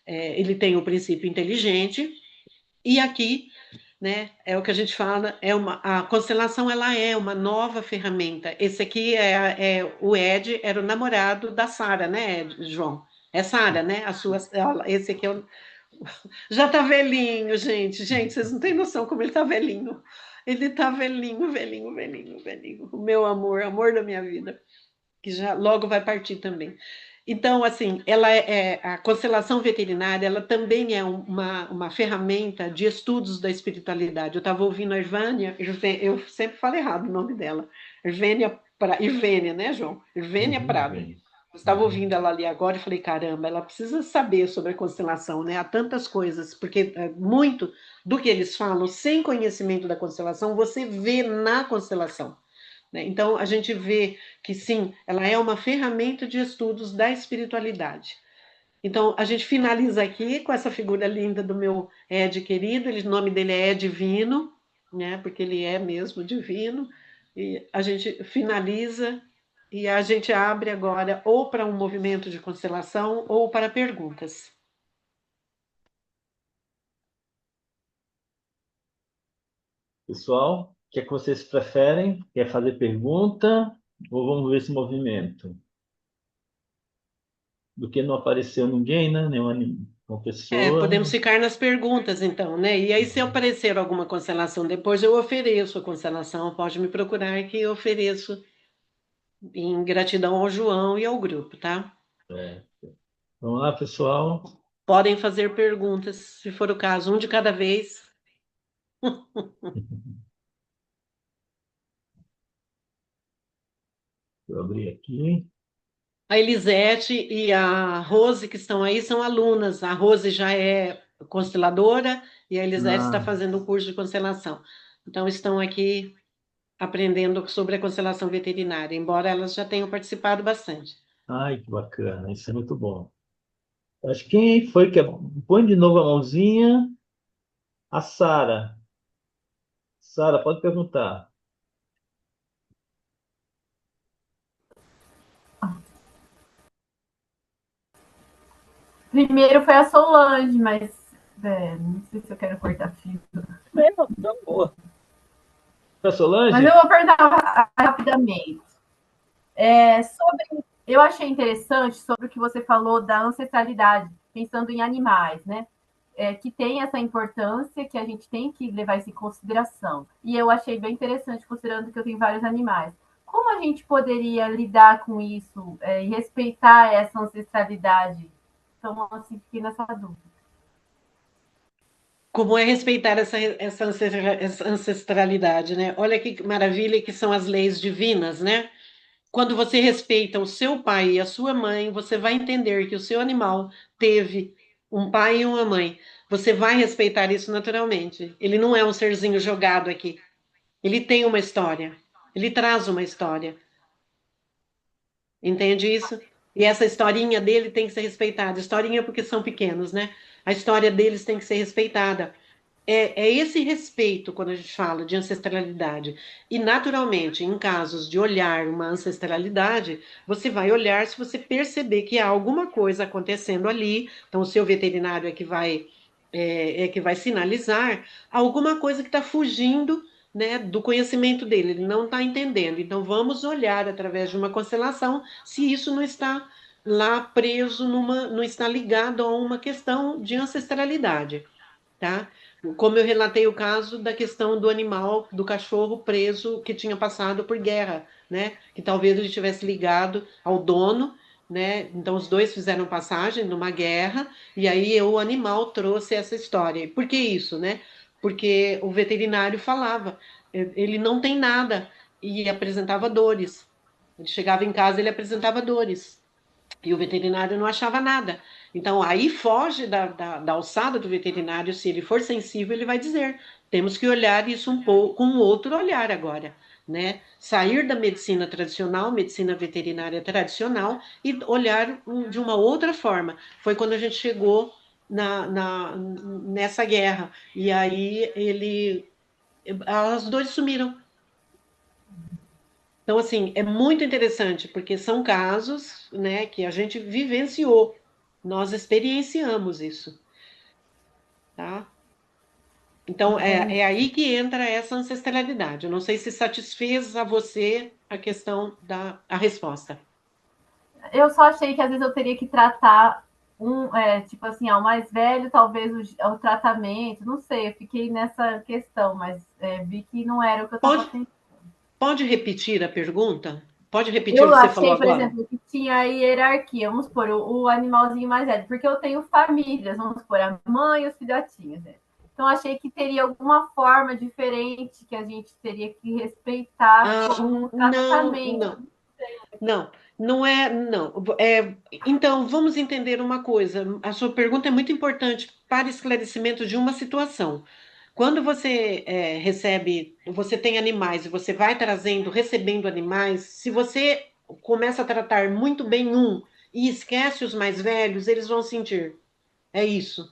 ele tem o princípio inteligente, e aqui, né, é o que a gente fala, a constelação ela é uma nova ferramenta. Esse aqui o Ed era o namorado da Sara, né, João? É Sara, né? Esse aqui já tá velhinho, gente. Gente, vocês não têm noção como ele tá velhinho. Ele tá velhinho, velhinho, velhinho, velhinho. O meu amor, amor da minha vida, que já logo vai partir também. Então, assim, a constelação veterinária, ela também é uma ferramenta de estudos da espiritualidade. Eu estava ouvindo a Irvânia, eu sempre falo errado o nome dela, Irvênia, né, João? Irvênia Prado. Bem. Eu estava Uhum. ouvindo ela ali agora e falei, caramba, ela precisa saber sobre a constelação, né? Há tantas coisas, porque muito do que eles falam, sem conhecimento da constelação, você vê na constelação, né? Então, a gente vê que sim, ela é uma ferramenta de estudos da espiritualidade. Então, a gente finaliza aqui com essa figura linda do meu Ed querido, o nome dele é Divino, né? Porque ele é mesmo divino. E a gente finaliza e a gente abre agora ou para um movimento de constelação ou para perguntas. Pessoal, o que é que vocês preferem? Quer fazer pergunta ou vamos ver esse movimento? Do que não apareceu ninguém, né? Nenhuma pessoa. Podemos ficar nas perguntas, então, né? E aí, se aparecer alguma constelação depois, eu ofereço a constelação. Pode me procurar que eu ofereço em gratidão ao João e ao grupo, tá? É. Vamos lá, pessoal. Podem fazer perguntas, se for o caso, um de cada vez. Vou abrir aqui. A Elisete e a Rose, que estão aí, são alunas. A Rose já é consteladora e a Elisete está Ah, fazendo o curso de constelação. Então, estão aqui aprendendo sobre a constelação veterinária, embora elas já tenham participado bastante. ai, que bacana. Isso é muito bom. Acho que quem foi que... Põe de novo a mãozinha. A Sara. Sara, pode perguntar. Primeiro foi a Solange, mas não sei se eu quero cortar fio. Não, tá boa. A Mas eu Solange? vou perguntar rapidamente. Eu achei interessante sobre o que você falou da ancestralidade, pensando em animais, né? Que tem essa importância, que a gente tem que levar isso em consideração. E eu achei bem interessante, considerando que eu tenho vários animais. Como a gente poderia lidar com isso e respeitar essa ancestralidade? Então, assim, fiquei nessa dúvida. Como é respeitar essa ancestralidade, né? Olha que maravilha que são as leis divinas, né? Quando você respeita o seu pai e a sua mãe, você vai entender que o seu animal teve um pai e uma mãe. Você vai respeitar isso naturalmente. Ele não é um serzinho jogado aqui. Ele tem uma história. Ele traz uma história. Entende isso? E essa historinha dele tem que ser respeitada. Historinha porque são pequenos, né? A história deles tem que ser respeitada. É esse respeito quando a gente fala de ancestralidade. E, naturalmente, em casos de olhar uma ancestralidade, você vai olhar se você perceber que há alguma coisa acontecendo ali. Então, o seu veterinário é que vai sinalizar alguma coisa que está fugindo, né, do conhecimento dele. Ele não está entendendo. Então, vamos olhar através de uma constelação se isso não está lá preso não está ligado a uma questão de ancestralidade, tá? Como eu relatei o caso da questão do animal, do cachorro preso que tinha passado por guerra, né? Que talvez ele tivesse ligado ao dono, né? Então os dois fizeram passagem numa guerra e aí o animal trouxe essa história. Por que isso, né? Porque o veterinário falava, ele não tem nada e apresentava dores. Ele chegava em casa, ele apresentava dores. E o veterinário não achava nada. Então, aí foge da alçada do veterinário. Se ele for sensível, ele vai dizer: temos que olhar isso um pouco com um outro olhar agora, né? Sair da medicina tradicional, medicina veterinária tradicional, e olhar de uma outra forma. Foi quando a gente chegou nessa guerra. E aí as dores sumiram. Então, assim, é muito interessante, porque são casos, né, que a gente vivenciou. Nós experienciamos isso, tá? Então, Entendi. é aí que entra essa ancestralidade. Eu não sei se satisfez a você a questão a resposta. Eu só achei que às vezes eu teria que tratar tipo assim, ao mais velho, talvez o tratamento, não sei, eu fiquei nessa questão, mas vi que não era o que eu estava Pode, pensando. pode repetir a pergunta? Pode repetir o Eu que você falou achei, por agora? exemplo, que tinha a hierarquia, vamos supor, o animalzinho mais velho, porque eu tenho famílias, vamos supor, a mãe e os filhotinhos, né? Então, achei que teria alguma forma diferente que a gente teria que respeitar Ah, como não, tratamento. não. Não, não é, não. Então, vamos entender uma coisa. A sua pergunta é muito importante para esclarecimento de uma situação. Quando você recebe, você tem animais e você vai trazendo, recebendo animais, se você começa a tratar muito bem um e esquece os mais velhos, eles vão sentir. É isso.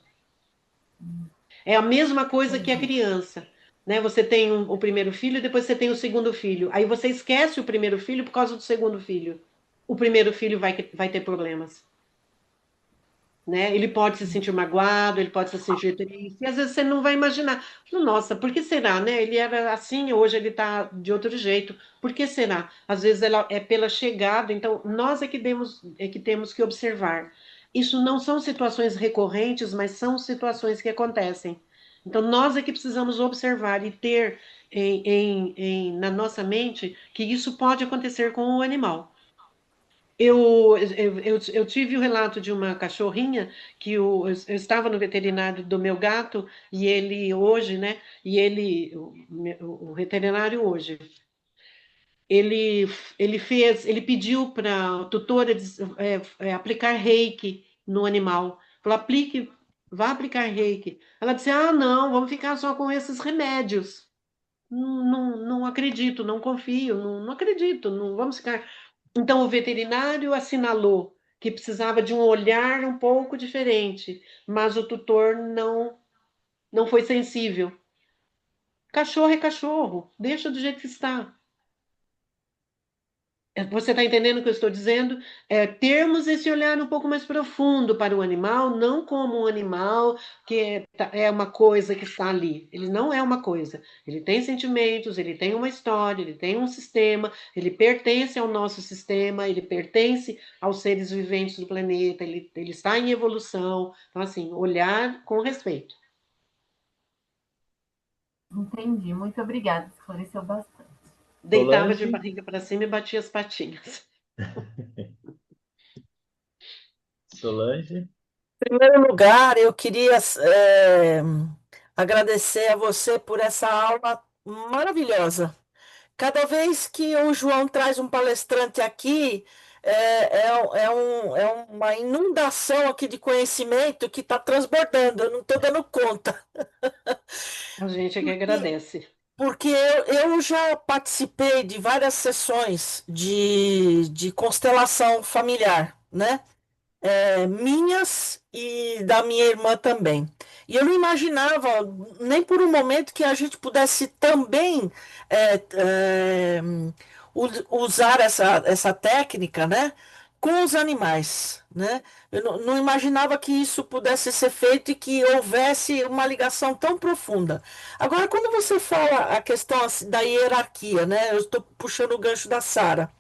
É a mesma coisa que a Entendi. criança, né? Você tem o primeiro filho e depois você tem o segundo filho. Aí você esquece o primeiro filho por causa do segundo filho. O primeiro filho vai ter problemas, né? Ele pode se sentir magoado, ele pode se sentir triste. E às vezes você não vai imaginar. Nossa, por que será, né? Ele era assim, hoje ele está de outro jeito. Por que será? Às vezes ela é pela chegada. Então nós é que temos que observar. Isso não são situações recorrentes, mas são situações que acontecem. Então nós é que precisamos observar e ter na nossa mente que isso pode acontecer com o animal. Eu tive o relato de uma cachorrinha que eu estava no veterinário do meu gato e ele hoje, né? E o veterinário hoje, ele, ele pediu para a tutora aplicar reiki no animal. Falou, aplique, vá aplicar reiki. Ela disse, ah, não, vamos ficar só com esses remédios. Não, não acredito, não confio, não acredito, não vamos ficar. Então, o veterinário assinalou que precisava de um olhar um pouco diferente, mas o tutor não foi sensível. Cachorro é cachorro, deixa do jeito que está. Você está entendendo o que eu estou dizendo? É termos esse olhar um pouco mais profundo para o animal, não como um animal que é uma coisa que está ali. Ele não é uma coisa. Ele tem sentimentos, ele tem uma história, ele tem um sistema, ele pertence ao nosso sistema, ele pertence aos seres viventes do planeta, ele está em evolução. Então, assim, olhar com respeito. Entendi. Muito obrigada. Esclareceu bastante. Deitava de Solange, barriga para cima e batia as patinhas. Solange, Em primeiro lugar, eu queria agradecer a você por essa aula maravilhosa. Cada vez que o João traz um palestrante aqui, é uma inundação aqui de conhecimento que está transbordando, eu não estou dando conta. A gente é que Porque, agradece. porque eu já participei de várias sessões de constelação familiar, né? Minhas e da minha irmã também. E eu não imaginava nem por um momento que a gente pudesse também é, é, usar essa técnica, né, com os animais, né? Eu não imaginava que isso pudesse ser feito e que houvesse uma ligação tão profunda. Agora, quando você fala a questão assim, da hierarquia, né? Eu estou puxando o gancho da Sara.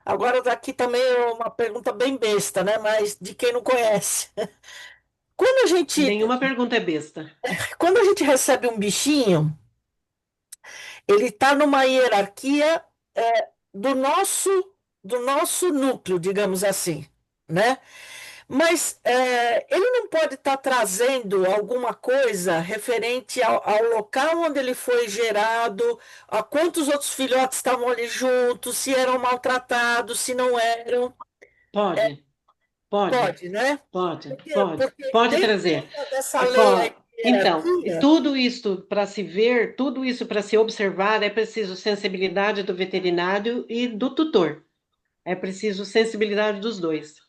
Agora, daqui também é uma pergunta bem besta, né? Mas de quem não conhece. Quando a gente, Nenhuma pergunta é besta. quando a gente recebe um bichinho, ele está numa hierarquia do nosso núcleo, digamos assim, né? Mas ele não pode estar trazendo alguma coisa referente ao local onde ele foi gerado, a quantos outros filhotes estavam ali juntos, se eram maltratados, se não eram. Pode, pode, Pode, né? pode, Porque, pode, porque pode dentro trazer. dessa lei aí de Então, hierarquia, tudo isso para se ver, tudo isso para se observar, é preciso sensibilidade do veterinário e do tutor. É preciso sensibilidade dos dois.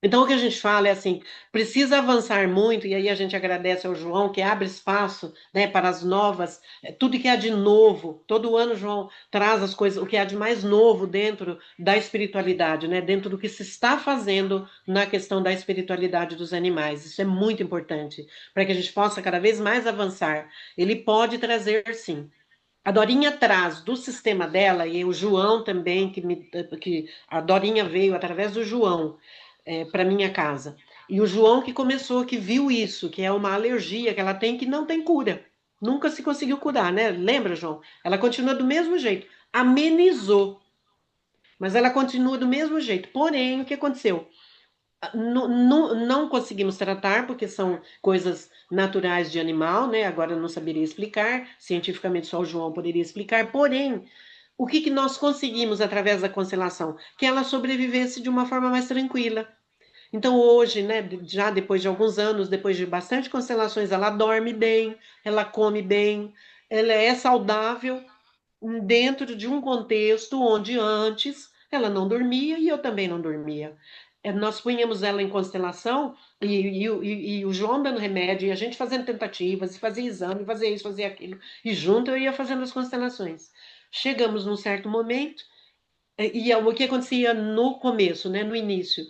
Então, o que a gente fala é assim, precisa avançar muito, e aí a gente agradece ao João, que abre espaço, né, para as novas, tudo que há de novo. Todo ano o João traz as coisas, o que há de mais novo dentro da espiritualidade, né, dentro do que se está fazendo na questão da espiritualidade dos animais. Isso é muito importante, para que a gente possa cada vez mais avançar. Ele pode trazer, sim. A Dorinha traz do sistema dela, e o João também, que a Dorinha veio através do João para minha casa. E o João que começou, que viu isso, que é uma alergia que ela tem que não tem cura. Nunca se conseguiu curar, né? Lembra, João? Ela continua do mesmo jeito. Amenizou, mas ela continua do mesmo jeito. Porém, o que aconteceu? Não conseguimos tratar, porque são coisas naturais de animal, né? Agora eu não saberia explicar, cientificamente só o João poderia explicar. Porém, o que nós conseguimos através da constelação? Que ela sobrevivesse de uma forma mais tranquila. Então hoje, né, já depois de alguns anos, depois de bastante constelações, ela dorme bem, ela come bem, ela é saudável dentro de um contexto onde antes ela não dormia e eu também não dormia. Nós punhamos ela em constelação e o João dando remédio, e a gente fazendo tentativas, e fazia exame, fazia isso, fazia aquilo, e junto eu ia fazendo as constelações. Chegamos num certo momento, o que acontecia no começo, né, no início,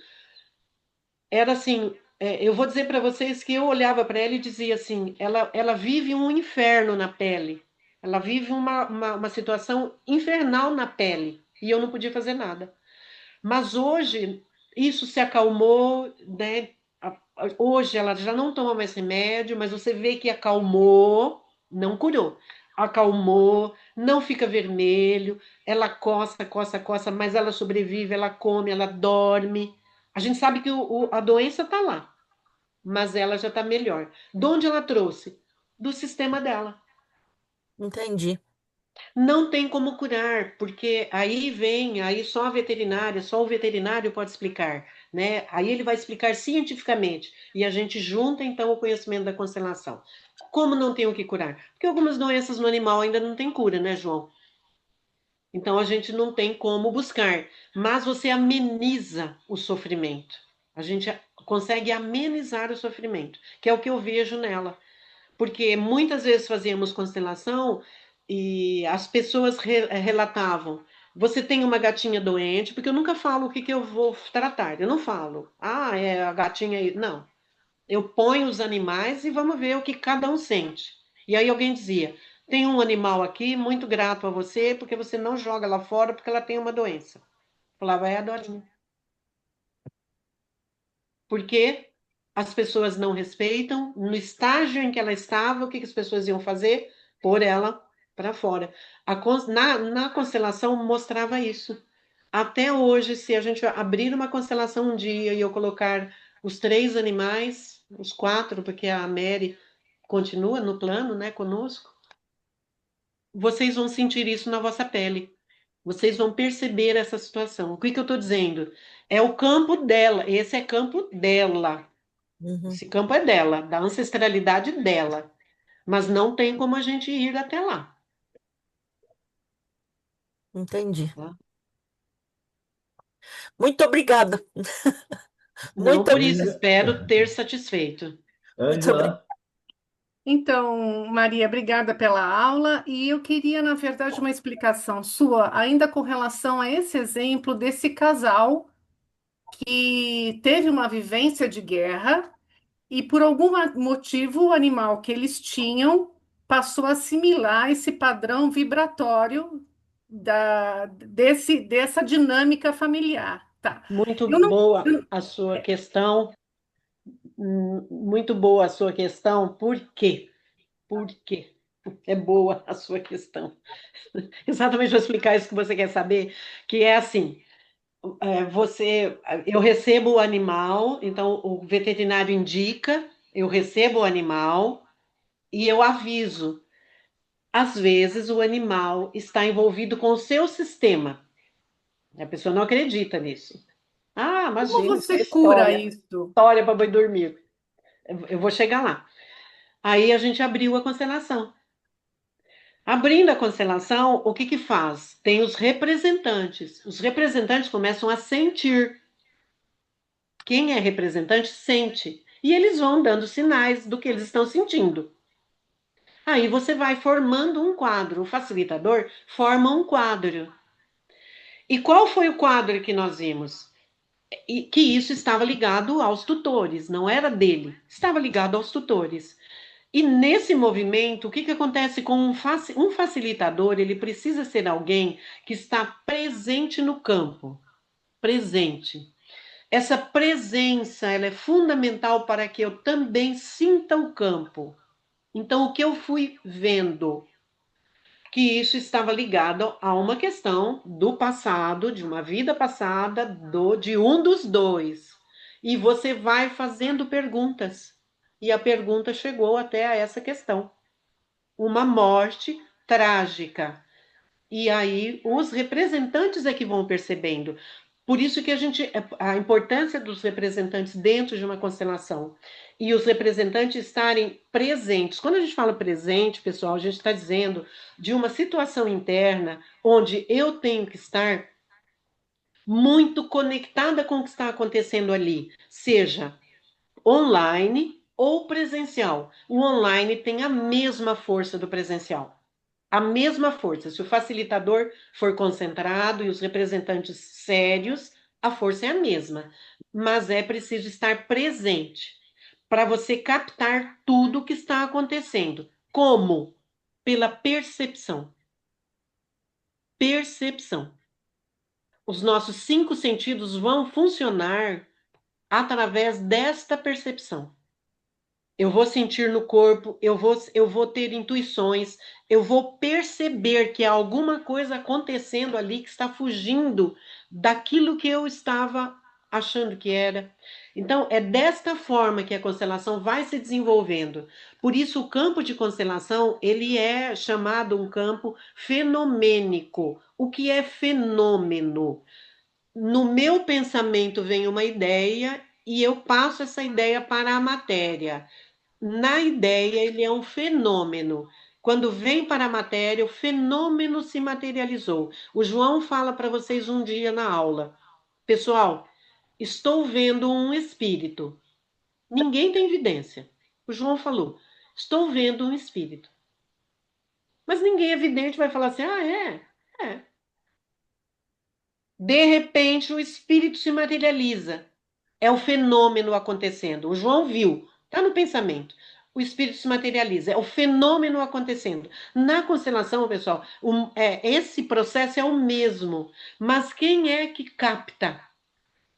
era assim, eu vou dizer para vocês que eu olhava para ela e dizia assim, ela vive um inferno na pele, ela vive uma situação infernal na pele, e eu não podia fazer nada. Mas hoje isso se acalmou, né? Hoje ela já não toma mais remédio, mas você vê que acalmou, não curou. Acalmou, não fica vermelho, ela coça, coça, coça, mas ela sobrevive, ela come, ela dorme. A gente sabe que a doença está lá, mas ela já está melhor. De onde ela trouxe? Do sistema dela. Entendi. Não tem como curar, porque aí só a veterinária, só o veterinário pode explicar, né? Aí ele vai explicar cientificamente e a gente junta então o conhecimento da constelação. Como não tem o que curar? Porque algumas doenças no animal ainda não tem cura, né, João? Então a gente não tem como buscar, mas você ameniza o sofrimento. A gente consegue amenizar o sofrimento, que é o que eu vejo nela. Porque muitas vezes fazíamos constelação e as pessoas relatavam: você tem uma gatinha doente, porque eu nunca falo o que eu vou tratar, eu não falo, ah, é a gatinha aí. Não, eu ponho os animais e vamos ver o que cada um sente. E aí alguém dizia: tem um animal aqui muito grato a você, porque você não joga lá fora porque ela tem uma doença. Eu falava: é a Dorinha. Porque as pessoas não respeitam, no estágio em que ela estava, o que as pessoas iam fazer? Pôr ela para fora. Na constelação mostrava isso. Até hoje, se a gente abrir uma constelação um dia e eu colocar os três animais, os quatro, porque a Mary continua no plano, né, conosco, vocês vão sentir isso na vossa pele. Vocês vão perceber essa situação. O que eu estou dizendo? É o campo dela, esse é campo dela. Uhum. Esse campo é dela, da ancestralidade dela, mas não tem como a gente ir até lá. Entendi. Tá? Muito obrigada. Não Muito, por isso, espero ter satisfeito. muito obrigada. Ângela, Então, Maria, obrigada pela aula. E eu queria, na verdade, uma explicação sua, ainda com relação a esse exemplo desse casal que teve uma vivência de guerra e, por algum motivo, o animal que eles tinham passou a assimilar esse padrão vibratório dessa dinâmica familiar. Tá. Muito Eu não. boa a sua questão, muito boa a sua questão. Por quê? Por quê? É boa a sua questão. Exatamente para explicar isso que você quer saber, que é assim, eu recebo o animal, então o veterinário indica, eu recebo o animal e eu aviso. Às vezes o animal está envolvido com o seu sistema. A pessoa não acredita nisso. Ah, Como imagina, isso é você cura isso? história para boi dormir. Eu vou chegar lá. Aí a gente abriu a constelação. Abrindo a constelação, o que que faz? Tem os representantes. Os representantes começam a sentir. Quem é representante sente. E eles vão dando sinais do que eles estão sentindo. Aí você vai formando um quadro. O facilitador forma um quadro. E qual foi o quadro que nós vimos? E que isso estava ligado aos tutores, não era dele, estava ligado aos tutores. E nesse movimento, o que acontece com um facilitador? Ele precisa ser alguém que está presente no campo, presente. Essa presença, ela é fundamental para que eu também sinta o campo. Então, o que eu fui vendo? Que isso estava ligado a uma questão do passado, de uma vida passada, de um dos dois. E você vai fazendo perguntas. E a pergunta chegou até a essa questão. Uma morte trágica. E aí os representantes é que vão percebendo. Por isso que a importância dos representantes dentro de uma constelação e os representantes estarem presentes. Quando a gente fala presente, pessoal, a gente está dizendo de uma situação interna onde eu tenho que estar muito conectada com o que está acontecendo ali, seja online ou presencial. O online tem a mesma força do presencial. A mesma força. Se o facilitador for concentrado e os representantes sérios, a força é a mesma. Mas é preciso estar presente para você captar tudo o que está acontecendo. Como? Pela percepção. Percepção. Os nossos 5 sentidos vão funcionar através desta percepção. Eu vou sentir no corpo, eu vou ter intuições, eu vou perceber que há alguma coisa acontecendo ali que está fugindo daquilo que eu estava achando que era. Então, é desta forma que a constelação vai se desenvolvendo. Por isso, o campo de constelação, ele é chamado um campo fenomênico. O que é fenômeno? No meu pensamento vem uma ideia e eu passo essa ideia para a matéria. Na ideia, ele é um fenômeno. Quando vem para a matéria, o fenômeno se materializou. O João fala para vocês um dia na aula: pessoal, estou vendo um espírito. Ninguém tem evidência. O João falou: estou vendo um espírito. Mas ninguém evidente vai falar assim: ah, é? É. De repente, o espírito se materializa. É o fenômeno acontecendo. O João viu, está no pensamento. O espírito se materializa, é o fenômeno acontecendo. Na constelação, pessoal, esse processo é o mesmo, mas quem é que capta?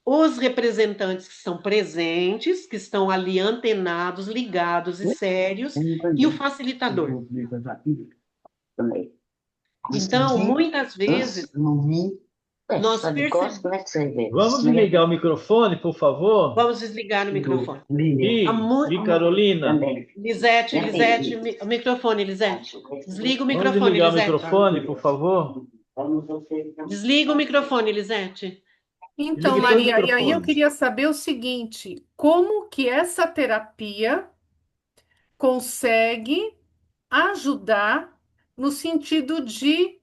Os representantes que estão presentes, que estão ali antenados, ligados e sérios, e o facilitador. Então, muitas vezes, nós percebemos. Vamos desligar o microfone, por favor? Vamos desligar o microfone. E Carolina? Lisete, o microfone, Lisete. Desliga o Vamos microfone, desligar o Lisete. microfone, por favor? Desliga o microfone, Lisete. Então, Desligue todos os Maria, e aí eu microfones. queria saber o seguinte: como que essa terapia consegue ajudar no sentido de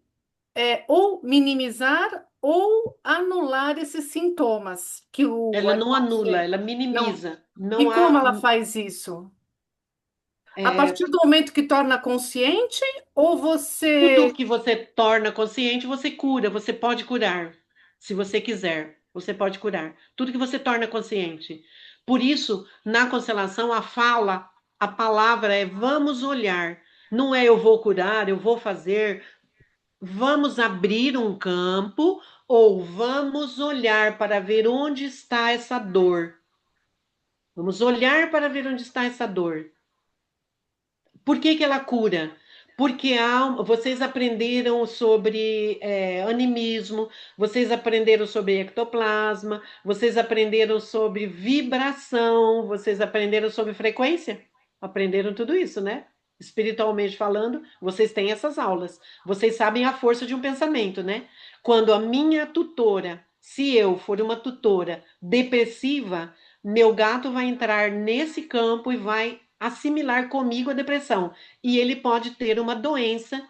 ou minimizar ou anular esses sintomas que o Ela não anula, você ela não. minimiza. E Não como há. ela faz isso? A é, partir do momento que torna consciente ou Tudo você que você torna consciente, você cura, você pode curar. Se você quiser, você pode curar. Tudo que você torna consciente. Por isso, na constelação, a palavra é vamos olhar. Não é eu vou curar, eu vou fazer. Vamos abrir um campo ou vamos olhar para ver onde está essa dor. Vamos olhar para ver onde está essa dor. Por que que ela cura? Porque vocês aprenderam sobre animismo, vocês aprenderam sobre ectoplasma, vocês aprenderam sobre vibração, vocês aprenderam sobre frequência. Aprenderam tudo isso, né? Espiritualmente falando, vocês têm essas aulas. Vocês sabem a força de um pensamento, né? Quando a minha tutora, se eu for uma tutora depressiva, meu gato vai entrar nesse campo e vai assimilar comigo a depressão. E ele pode ter uma doença,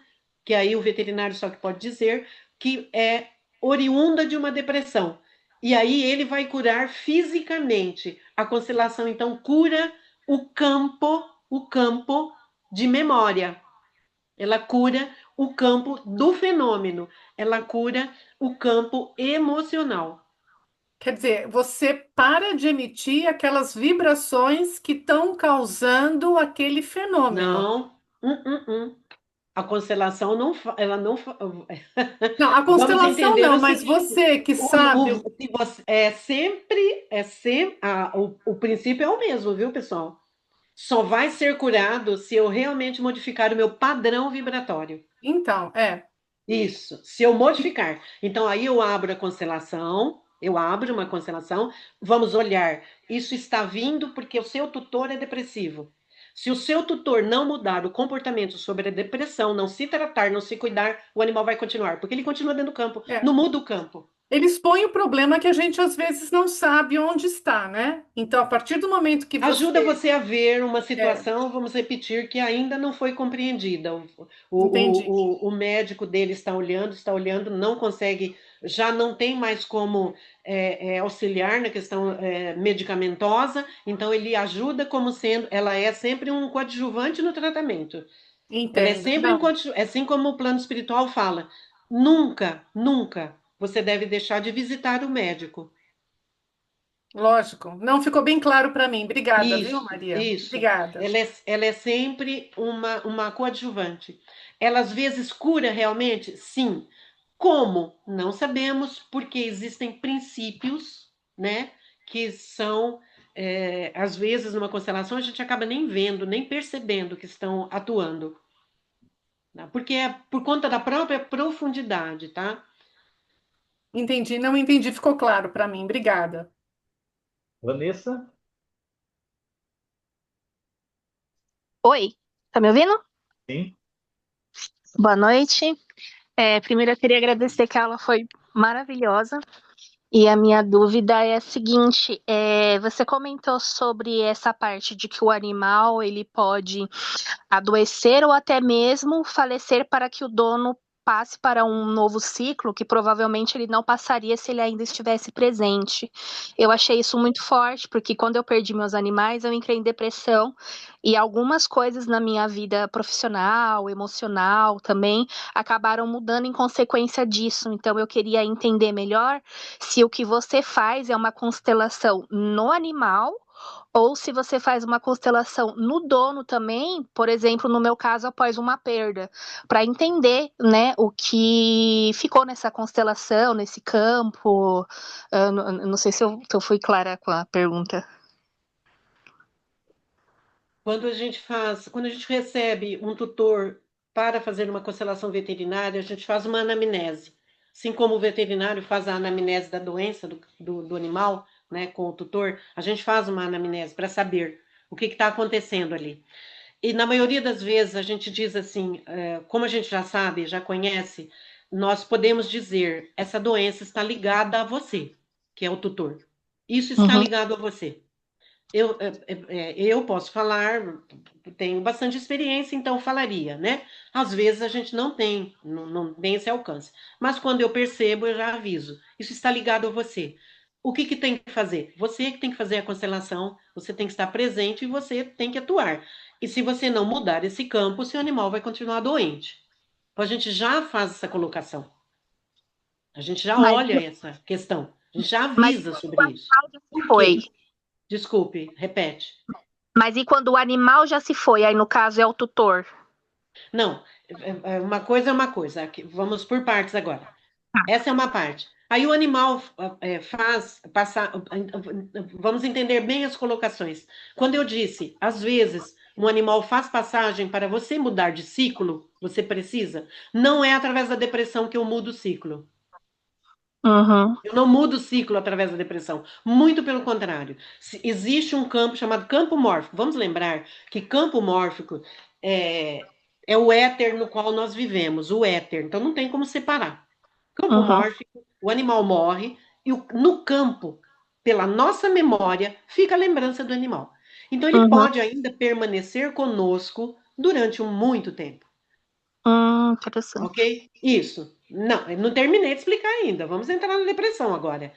que aí o veterinário só que pode dizer, que é oriunda de uma depressão. E aí ele vai curar fisicamente. A constelação, então, cura o campo de memória. Ela cura o campo do fenômeno. Ela cura o campo emocional. Quer dizer, você para de emitir aquelas vibrações que estão causando aquele fenômeno. Não, a constelação não, ela não, Não, a vamos constelação entender não, o mas seguinte, você que sabe. se você, é sempre, o princípio é o mesmo, viu, pessoal? Só vai ser curado se eu realmente modificar o meu padrão vibratório. Então, Isso, se eu modificar. Então, aí eu abro a constelação, eu abro uma constelação, vamos olhar. Isso está vindo porque o seu tutor é depressivo. Se o seu tutor não mudar o comportamento sobre a depressão, não se tratar, não se cuidar, o animal vai continuar, porque ele continua dentro do campo, é. não muda o campo. Eles põem o problema que a gente às vezes não sabe onde está, né? Então, a partir do momento que Ajuda você. você a ver uma É, situação, vamos repetir, que ainda não foi compreendida. entendi. O médico dele está olhando, não consegue, já não tem mais como auxiliar na questão medicamentosa, então ele ajuda como sendo, ela é sempre um coadjuvante no tratamento. Ela é Entendo. sempre um Não, coadjuvante, assim como o plano espiritual fala, nunca, nunca você deve deixar de visitar o médico. lógico. Não ficou bem claro para mim. Obrigada, viu, Isso, Maria? isso. Obrigada. Ela é sempre uma coadjuvante. Ela às vezes cura realmente? Sim. Como? Não sabemos, porque existem princípios, né, que são, às vezes, numa constelação, a gente acaba nem vendo, nem percebendo que estão atuando, né? Porque é por conta da própria profundidade, tá? Entendi, não entendi, ficou claro para mim. Obrigada. Vanessa? Oi, tá me ouvindo? Sim. Boa noite. Primeiro eu queria agradecer que a aula foi maravilhosa. E a minha dúvida é a seguinte: você comentou sobre essa parte de que o animal ele pode adoecer ou até mesmo falecer para que o dono passe para um novo ciclo que provavelmente ele não passaria se ele ainda estivesse presente. Eu achei isso muito forte, porque quando eu perdi meus animais, eu entrei em depressão e algumas coisas na minha vida profissional, emocional também acabaram mudando em consequência disso. Então eu queria entender melhor se o que você faz é uma constelação no animal ou se você faz uma constelação no dono também, por exemplo, no meu caso, após uma perda, para entender, né, o que ficou nessa constelação, nesse campo. Não sei se eu fui clara com a pergunta. Quando a gente recebe um tutor para fazer uma constelação veterinária, a gente faz uma anamnese. Assim como o veterinário faz a anamnese da doença do animal, né, com o tutor, a gente faz uma anamnese para saber o que está acontecendo ali. E na maioria das vezes a gente diz assim, como a gente já sabe, já conhece, nós podemos dizer, essa doença está ligada a você, que é o tutor. Isso está Uhum. ligado a você. Eu posso falar, tenho bastante experiência, então falaria, né? Às vezes a gente não tem esse alcance. Mas quando eu percebo, eu já aviso. Isso está ligado a você. O que que tem que fazer? Você que tem que fazer a constelação, você tem que estar presente e você tem que atuar. E se você não mudar esse campo, o seu animal vai continuar doente. Então a gente já faz essa colocação. A gente já Mas, olha essa questão. A gente já mas avisa quando o sobre isso. animal já se Por foi? quê? Desculpe, repete. Mas e quando o animal já se foi? Aí no caso é o tutor. Não, uma coisa é uma coisa. Vamos por partes agora. Essa é uma parte. Aí o animal faz passar. Vamos entender bem as colocações. Quando eu disse, às vezes, um animal faz passagem para você mudar de ciclo, você precisa, não é através da depressão que eu mudo o ciclo. Uhum. Eu não mudo o ciclo através da depressão. Muito pelo contrário. Existe um campo chamado campo mórfico. Vamos lembrar que campo mórfico é o éter no qual nós vivemos, o éter. Então não tem como separar. Campo Uhum. mórfico, o animal morre, e no campo, pela nossa memória, fica a lembrança do animal. Então ele Uhum. pode ainda permanecer conosco durante muito tempo. Interessante. Ok? Isso. Não, eu não terminei de explicar ainda. Vamos entrar na depressão agora.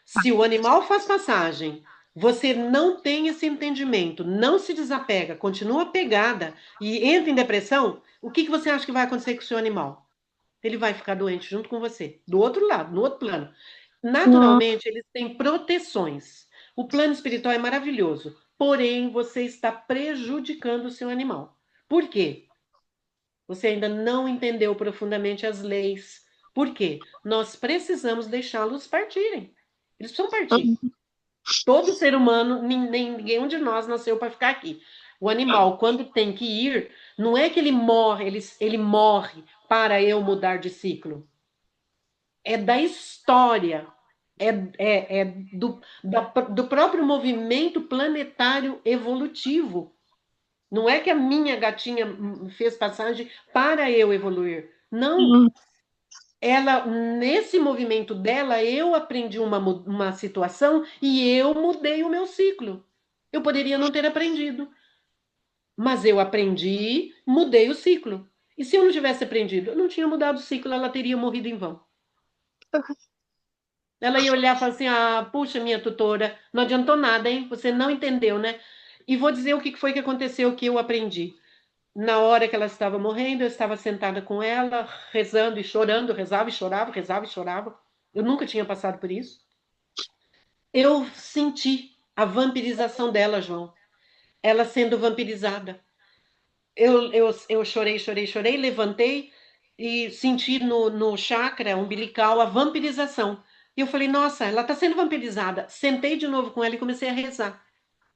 Se o animal faz passagem, você não tem esse entendimento, não se desapega, continua pegada e entra em depressão, o que que você acha que vai acontecer com o seu animal? Ele vai ficar doente junto com você, do outro lado, no outro plano. Hum, Naturalmente, eles têm proteções. O plano espiritual é maravilhoso, porém, você está prejudicando o seu animal. Por quê? Você ainda não entendeu profundamente as leis. Por quê? Nós precisamos deixá-los partirem. Eles precisam partir. hum, Todo ser humano, nenhum de nós nasceu para ficar aqui. O animal, quando tem que ir, não é que ele morre, ele morre para eu mudar de ciclo. É da história, é do próprio movimento planetário evolutivo. Não é que a minha gatinha fez passagem para eu evoluir. Não, hum, ela, nesse movimento dela, eu aprendi uma situação e eu mudei o meu ciclo. Eu poderia não ter aprendido, mas eu aprendi, mudei o ciclo. E se eu não tivesse aprendido, eu não tinha mudado o ciclo, ela teria morrido em vão. Ela ia olhar e falar assim: ah, puxa, minha tutora, não adiantou nada, hein? Você não entendeu, né? E vou dizer o que foi que aconteceu, o que eu aprendi. Na hora que ela estava morrendo, eu estava sentada com ela, rezando e chorando, rezava e chorava, rezava e chorava. Eu nunca tinha passado por isso. Eu senti a vampirização dela, João. Ela sendo vampirizada. Eu chorei, chorei, chorei, levantei e senti no chakra umbilical a vampirização. E eu falei, nossa, ela está sendo vampirizada. Sentei de novo com ela e comecei a rezar.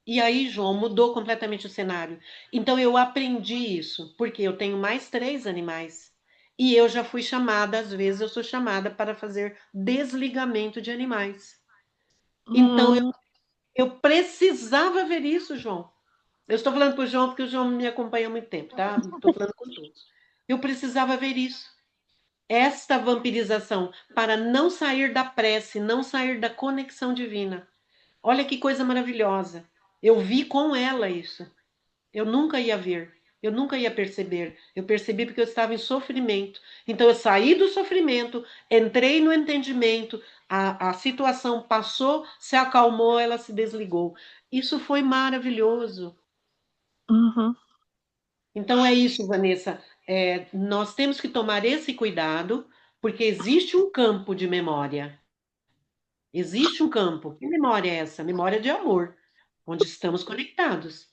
E aí, João, mudou completamente o cenário. Então, eu aprendi isso, porque eu tenho mais 3 animais. E eu já fui chamada, às vezes, eu sou chamada para fazer desligamento de animais. Então, hum. eu precisava ver isso, João. Eu estou falando para o João porque o João me acompanha há muito tempo, tá? Estou falando com todos. Eu precisava ver isso. Esta vampirização, para não sair da prece, não sair da conexão divina. Olha que coisa maravilhosa. Eu vi com ela isso. Eu nunca ia ver, eu nunca ia perceber. Eu percebi porque eu estava em sofrimento. Então eu saí do sofrimento, entrei no entendimento, a situação passou, se acalmou, ela se desligou. Isso foi maravilhoso. Uhum. Então é isso, Vanessa. Nós temos que tomar esse cuidado, porque existe um campo de memória. Existe um campo. Que memória é essa? Memória de amor, onde estamos conectados.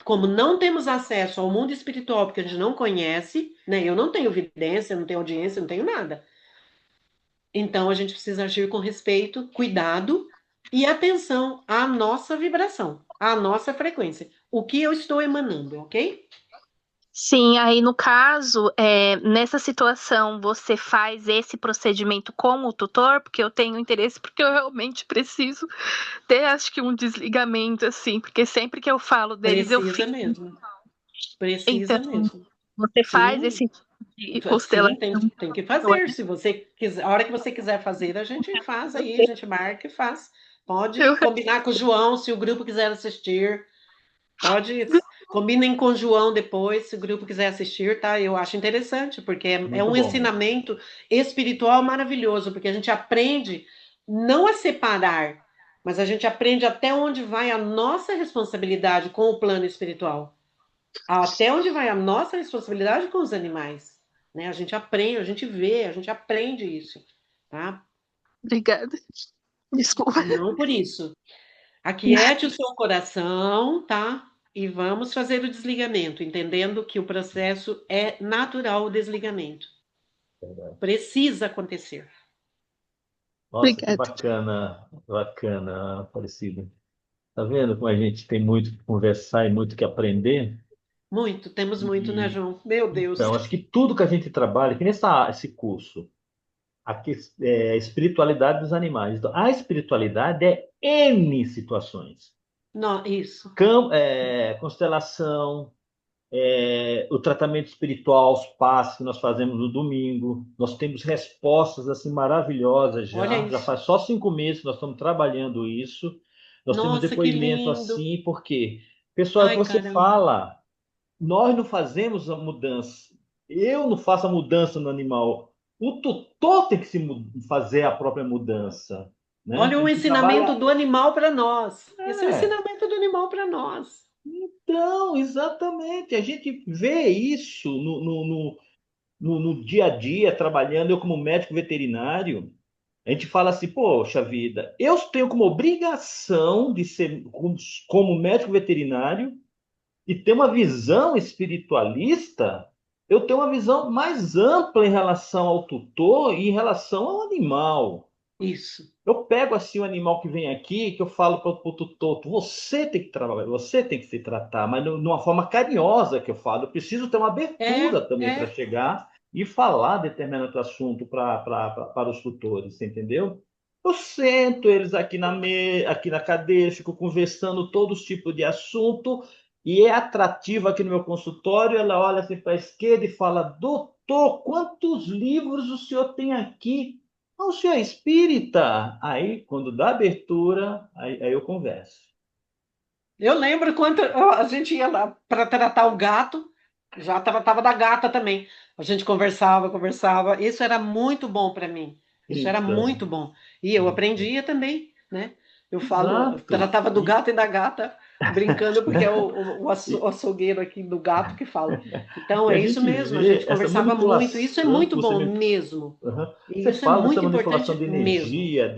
Como não temos acesso ao mundo espiritual, porque a gente não conhece, né? Eu não tenho evidência, não tenho audiência, não tenho nada. Então a gente precisa agir com respeito, cuidado e atenção à nossa vibração, à nossa frequência. O que eu estou emanando, ok? Sim, aí no caso, nessa situação, você faz esse procedimento com o tutor, porque eu tenho interesse, porque eu realmente preciso ter, acho que um desligamento, assim, porque sempre que eu falo deles, eu Precisa fico. mesmo. Então, Precisa mesmo. você faz Sim, esse tipo de sim, constelação. tem que fazer. Se você quiser, a hora que você quiser fazer, a gente faz aí, a gente marca e faz. Pode Eu, combinar com o João, se o grupo quiser assistir. Pode, combinem com o João depois, se o grupo quiser assistir, tá? Eu acho interessante, porque é Muito um bom. ensinamento espiritual maravilhoso, porque a gente aprende não a separar, mas a gente aprende até onde vai a nossa responsabilidade com o plano espiritual, até onde vai a nossa responsabilidade com os animais, né? A gente aprende, a gente vê, a gente aprende isso, tá? obrigada. Desculpa. Não por isso. Aquiete o seu coração, tá? E vamos fazer o desligamento, entendendo que o processo é natural, o desligamento. Precisa acontecer. Nossa, que Obrigada. bacana, bacana, Aparecida. Tá vendo como a gente tem muito que conversar e muito que aprender? Muito, temos muito, né, E, João? Meu Deus. então, acho que tudo que a gente trabalha, que esse curso, aqui é a espiritualidade dos animais. Então, a espiritualidade é N situações. Não, isso. Constelação, o tratamento espiritual, os passos que nós fazemos no domingo. Nós temos respostas assim maravilhosas Olha já. Já isso. faz só 5 meses que nós estamos trabalhando isso. Nós temos Nossa, que depoimento lindo. assim, porque, pessoal, é o que Ai, você caramba. fala. Nós não fazemos a mudança. Eu não faço a mudança no animal. O tutor tem que fazer a própria mudança, né? Olha A o gente ensinamento trabalha. do animal para nós. Esse é o É, ensinamento do animal para nós. então, exatamente. A gente vê isso no dia a dia, trabalhando, eu como médico veterinário, a gente fala assim, poxa vida, eu tenho como obrigação de ser, como médico veterinário, e ter uma visão espiritualista, eu tenho uma visão mais ampla em relação ao tutor e em relação ao animal. Isso. Eu pego assim o animal que vem aqui, que eu falo para o tutor, você tem que trabalhar, você tem que se tratar, mas de uma forma carinhosa que eu falo. Eu preciso ter uma abertura também para É. chegar e falar determinado assunto para os tutores, você entendeu? Eu sento eles aqui na cadeira, fico conversando todos os tipos de assunto, e é atrativo aqui no meu consultório. Ela olha assim para a esquerda e fala: Doutor, quantos livros o senhor tem aqui? Ah, o senhor é espírita? Aí, quando dá abertura, aí eu converso. Eu lembro quando a gente ia lá para tratar o gato, já tratava da gata também. A gente conversava, conversava. Isso era muito bom para mim. Isso era Então, muito bom. E eu aprendia também, né? Eu falo, eu exato. tratava do gato e da gata, brincando, porque é o E, açougueiro aqui do gato que fala. Então, e é a isso gente mesmo, a vê gente essa conversava muito. Isso é manipulação que muito você bom me. mesmo. Aham. E Você isso é fala dessa muito manipulação importante de mesmo. energia,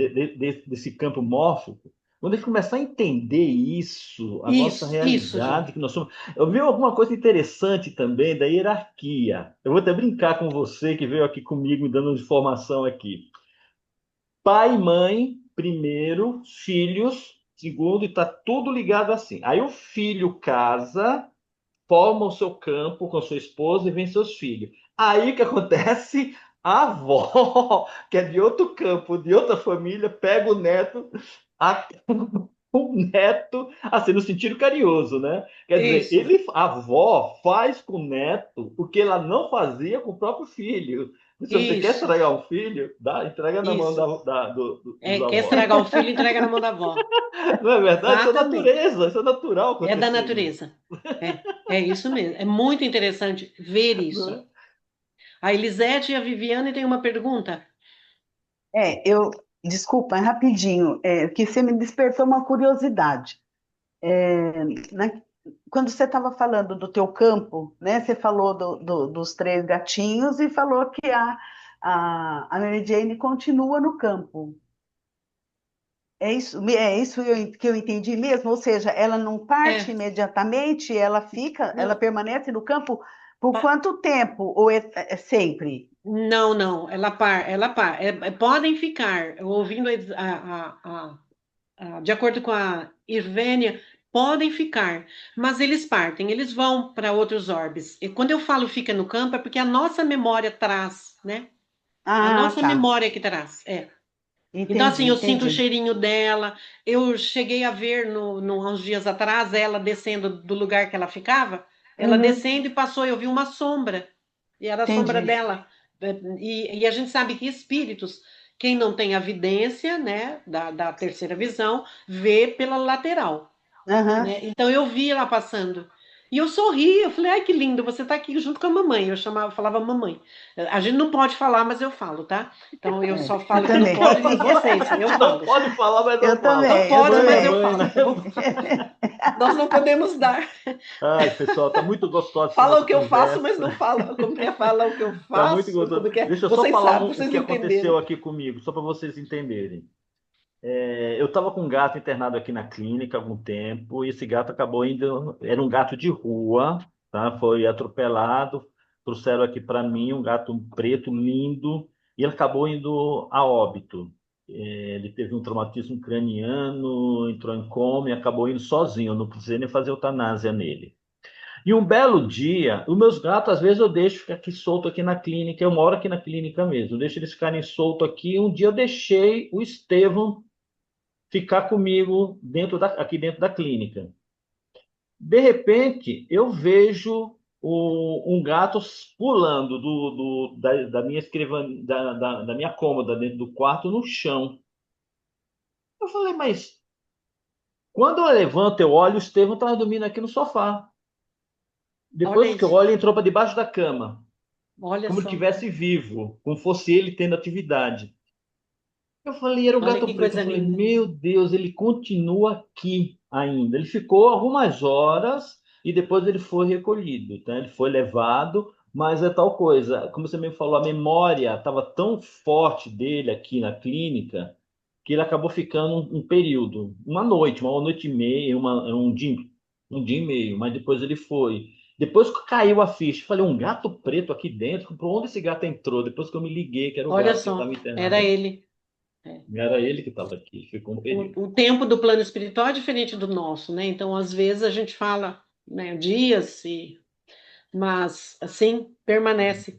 desse campo mórfico. Quando a gente começar a entender isso, a nossa Isso, João. realidade que nós somos. Eu vi alguma coisa interessante também da hierarquia. Eu vou até brincar com você que veio aqui comigo me dando informação aqui. Pai e mãe, primeiro, filhos, segundo, e está tudo ligado assim. Aí o filho casa, forma o seu campo com a sua esposa e vem seus filhos. Aí o que acontece? A avó, que é de outro campo, de outra família, pega o neto, a- o neto, assim, no sentido carinhoso, né? Quer dizer, Isso, a avó faz com o neto o que ela não fazia com o próprio filho. Se você quer isso, estragar um filho, entrega na mão isso. dos Quer avós. estragar o filho, entrega na mão da avó. Não é verdade? Isso é Exatamente. natureza, isso é natural É da acontecer isso. natureza. É isso mesmo. É muito interessante ver Não isso. é? A Elisete e a Viviane têm uma pergunta. Desculpa, é rapidinho, que você me despertou uma curiosidade. Na- Quando você estava falando do teu campo, né, você falou dos três gatinhos e falou que a Mary Jane continua no campo. Que eu entendi mesmo? Ou seja, ela não parte É, imediatamente, ela não, permanece no campo por pa- quanto tempo? Ou é sempre? não, não, ela par. Podem ficar, ouvindo de acordo com a Irvênia, podem ficar, mas eles partem, eles vão para outros orbes. E quando eu falo fica no campo, é porque a nossa memória traz, né? É a Ah, nossa tá. memória que traz. Então, Entendi, assim, eu sinto o entendi. cheirinho dela. Eu cheguei a ver uns dias atrás ela descendo do lugar que ela ficava. Ela Uhum, descendo e passou, eu vi uma sombra. E era a sombra entendi. dela. E a gente sabe que espíritos, quem não tem a vidência, né, da terceira visão, vê pela lateral, Aham, né? Então eu vi ela passando. E eu sorri, eu falei, ai que lindo, você tá aqui junto com a mamãe. Falava mamãe. A gente não pode falar, mas eu falo, tá? Então eu só eu falo que não também. pode de vocês, A eu gente não falo. pode falar, mas eu Eu falo. Não também, eu pode, mas eu Mamãe, também. né? falo. Nós não podemos dar. Ai, pessoal, tá muito gostosa essa Fala nossa o que eu faço, mas conversa. não fala. Como é? Fala o que eu Tá muito faço, gostoso. como que é? Deixa eu só Vocês falar sabem, o vocês que aconteceu entenderam. aqui comigo, só para vocês entenderem. Eu estava com um gato internado aqui na clínica há algum tempo, e esse gato acabou indo. Era um gato de rua, tá? Foi atropelado, trouxeram aqui para mim um gato preto lindo, e ele acabou indo a óbito. Ele teve um traumatismo craniano, entrou em coma e acabou indo sozinho, eu não precisei nem fazer eutanásia nele. E um belo dia, os meus gatos, às vezes eu deixo aqui solto aqui na clínica, eu moro aqui na clínica mesmo, eu deixo eles ficarem soltos aqui. Um dia eu deixei o Estevão ficar comigo aqui dentro da clínica. De repente, eu vejo um gato pulando da minha escrivania, da minha cômoda dentro do quarto no chão. Eu falei, mas quando eu levanto, eu olho, o Estevão estava dormindo aqui no sofá. Olha Depois que eu isso. olho, ele entrou para debaixo da cama, Olha como ele só. estivesse vivo, como fosse ele tendo atividade. Eu falei, era o Olha gato que preto. Eu coisa falei, linda. meu Deus, ele continua aqui ainda. Ele ficou algumas horas e depois ele foi recolhido, tá? Ele foi levado, mas é tal coisa. Como você me falou, a memória estava tão forte dele aqui na clínica que ele acabou ficando um período, uma noite e meia, um dia e meio, mas depois ele foi. Depois que caiu a ficha, eu falei, um gato preto aqui dentro? Por onde esse gato entrou? Depois que eu me liguei que era o Olha gato que só, estava internado era aqui. ele. É. Era ele que estava aqui, ficou um período. O tempo do plano espiritual é diferente do nosso, né? Então, às vezes, a gente fala, né, dias, mas assim permanece.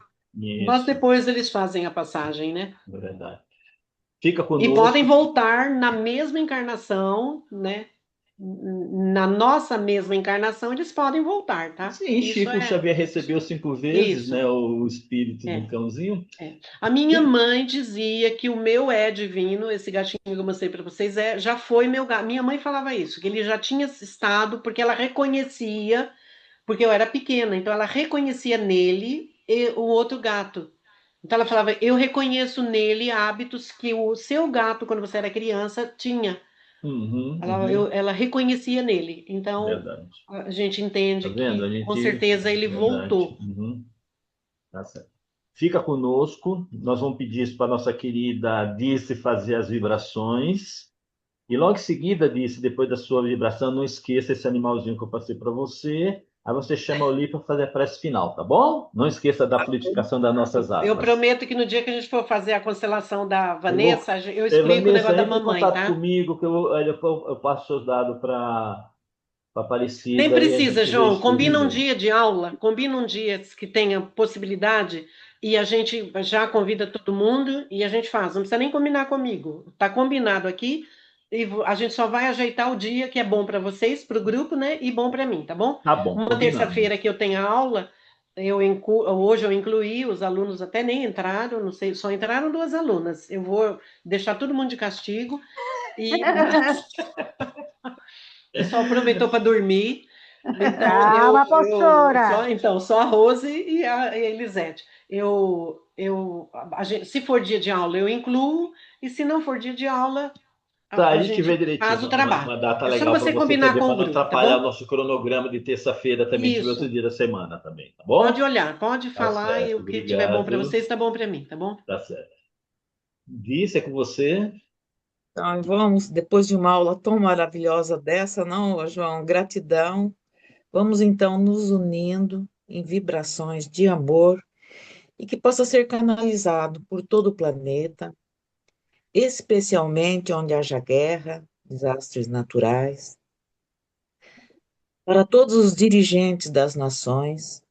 Mas Isso, depois eles fazem a passagem, né? é verdade. Fica E podem conosco. voltar na mesma encarnação, né? Na nossa mesma encarnação, eles podem voltar, tá? Sim, Isso Chico é Xavier recebeu 5 vezes, né, isso. o espírito do É. cãozinho. É. A minha E mãe dizia que o meu é divino, esse gatinho que eu mostrei para vocês já foi meu gato. Minha mãe falava isso, que ele já tinha estado, porque ela reconhecia, porque eu era pequena, então ela reconhecia nele o outro gato. Então ela falava, eu reconheço nele hábitos que o seu gato, quando você era criança, tinha. uhum, Ela, uhum, ela reconhecia nele. Então verdade. a gente Tá entende vendo? A que com gente, certeza ele verdade. voltou. Uhum, tá certo. Fica conosco. Nós vamos pedir isso para nossa querida Dice fazer as vibrações. E logo em seguida, Dice, depois da sua vibração, não esqueça esse animalzinho que eu passei para você. Aí você chama o Li para fazer a prece final, tá bom? Não esqueça da fluidificação das nossas Eu águas. prometo que no dia que a gente for fazer a constelação da Eu vou. Vanessa, eu explico o Vanessa, negócio da entre em mamãe, contato tá? comigo, que eu passo seus dados para Nem Aparecida e a precisa, gente vê João. isso tudo Combina um junto. dia de aula, combina um dia que tenha possibilidade e a gente já convida todo mundo e a gente faz. Não precisa nem combinar comigo. Tá combinado aqui e a gente só vai ajeitar o dia que é bom para vocês, para o grupo, né? E bom para mim, tá bom? Tá bom, Uma combinado. terça-feira que eu tenho aula, hoje eu incluí, os alunos até nem entraram, não sei, só entraram duas alunas. Eu vou deixar todo mundo de castigo e o pessoal aproveitou para dormir. Então, Calma, professora. só a Rose e a Elisete. Se for dia de aula, eu incluo, e se não for dia de aula, Tá, a a gente vê gente direitinho faz o uma trabalho. data É só legal para você você combinar também, com para o não grupo, tá atrapalhar o bom? nosso cronograma de terça-feira também, de outro Isso. dia da semana também, tá Pode bom? olhar, pode Tá falar e certo, o que tiver bom para obrigado. vocês está bom para mim, tá bom? Tá certo. Disse, é com você? Então, vamos, depois de uma aula tão maravilhosa dessa, não, João? Gratidão. Vamos então nos unindo em vibrações de amor e que possa ser canalizado por todo o planeta, especialmente onde haja guerra, desastres naturais, para todos os dirigentes das nações,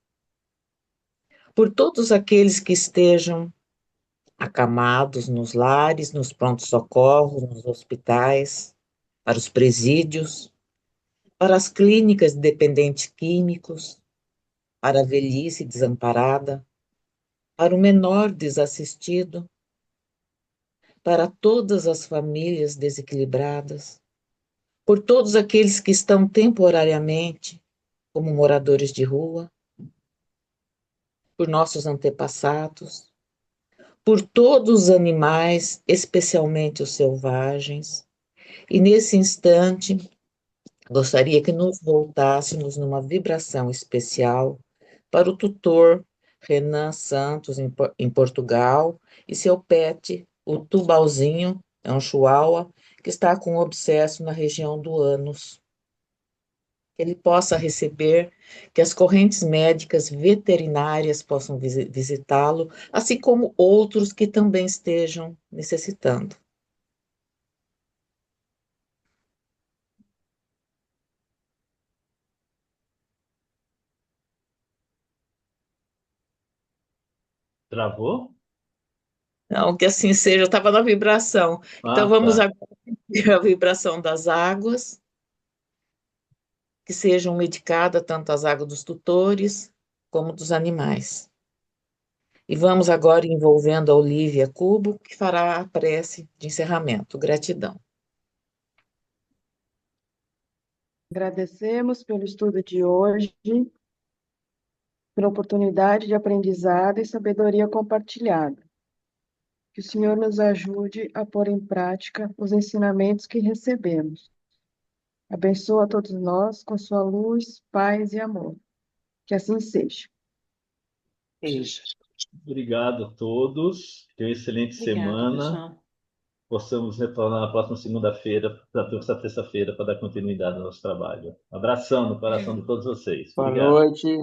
por todos aqueles que estejam acamados nos lares, nos prontos-socorros, nos hospitais, para os presídios, para as clínicas de dependentes químicos, para a velhice desamparada, para o menor desassistido, para todas as famílias desequilibradas, por todos aqueles que estão temporariamente como moradores de rua, por nossos antepassados, por todos os animais, especialmente os selvagens. E nesse instante, gostaria que nos voltássemos numa vibração especial para o tutor Renan Santos, em Portugal, e seu pet, o Tubalzinho, é um chihuahua, que está com abscesso na região do ânus. Que ele possa receber, que as correntes médicas veterinárias possam visitá-lo, assim como outros que também estejam necessitando. Travou? Então, que assim seja, eu estava na vibração. Então, Ah, vamos tá. agora ver a vibração das águas, que sejam medicadas tanto as águas dos tutores como dos animais. E vamos agora envolvendo a Olívia Cubo, que fará a prece de encerramento. Gratidão. Agradecemos pelo estudo de hoje, pela oportunidade de aprendizado e sabedoria compartilhada. Que o Senhor nos ajude a pôr em prática os ensinamentos que recebemos. Abençoa a todos nós com sua luz, paz e amor. Que assim seja. Beijo. Obrigado a todos. Tenham uma excelente Obrigada, semana. pessoal. Possamos retornar na próxima segunda-feira, na próxima terça-feira, para dar continuidade ao nosso trabalho. Abração no coração de todos vocês. Boa Obrigado. noite.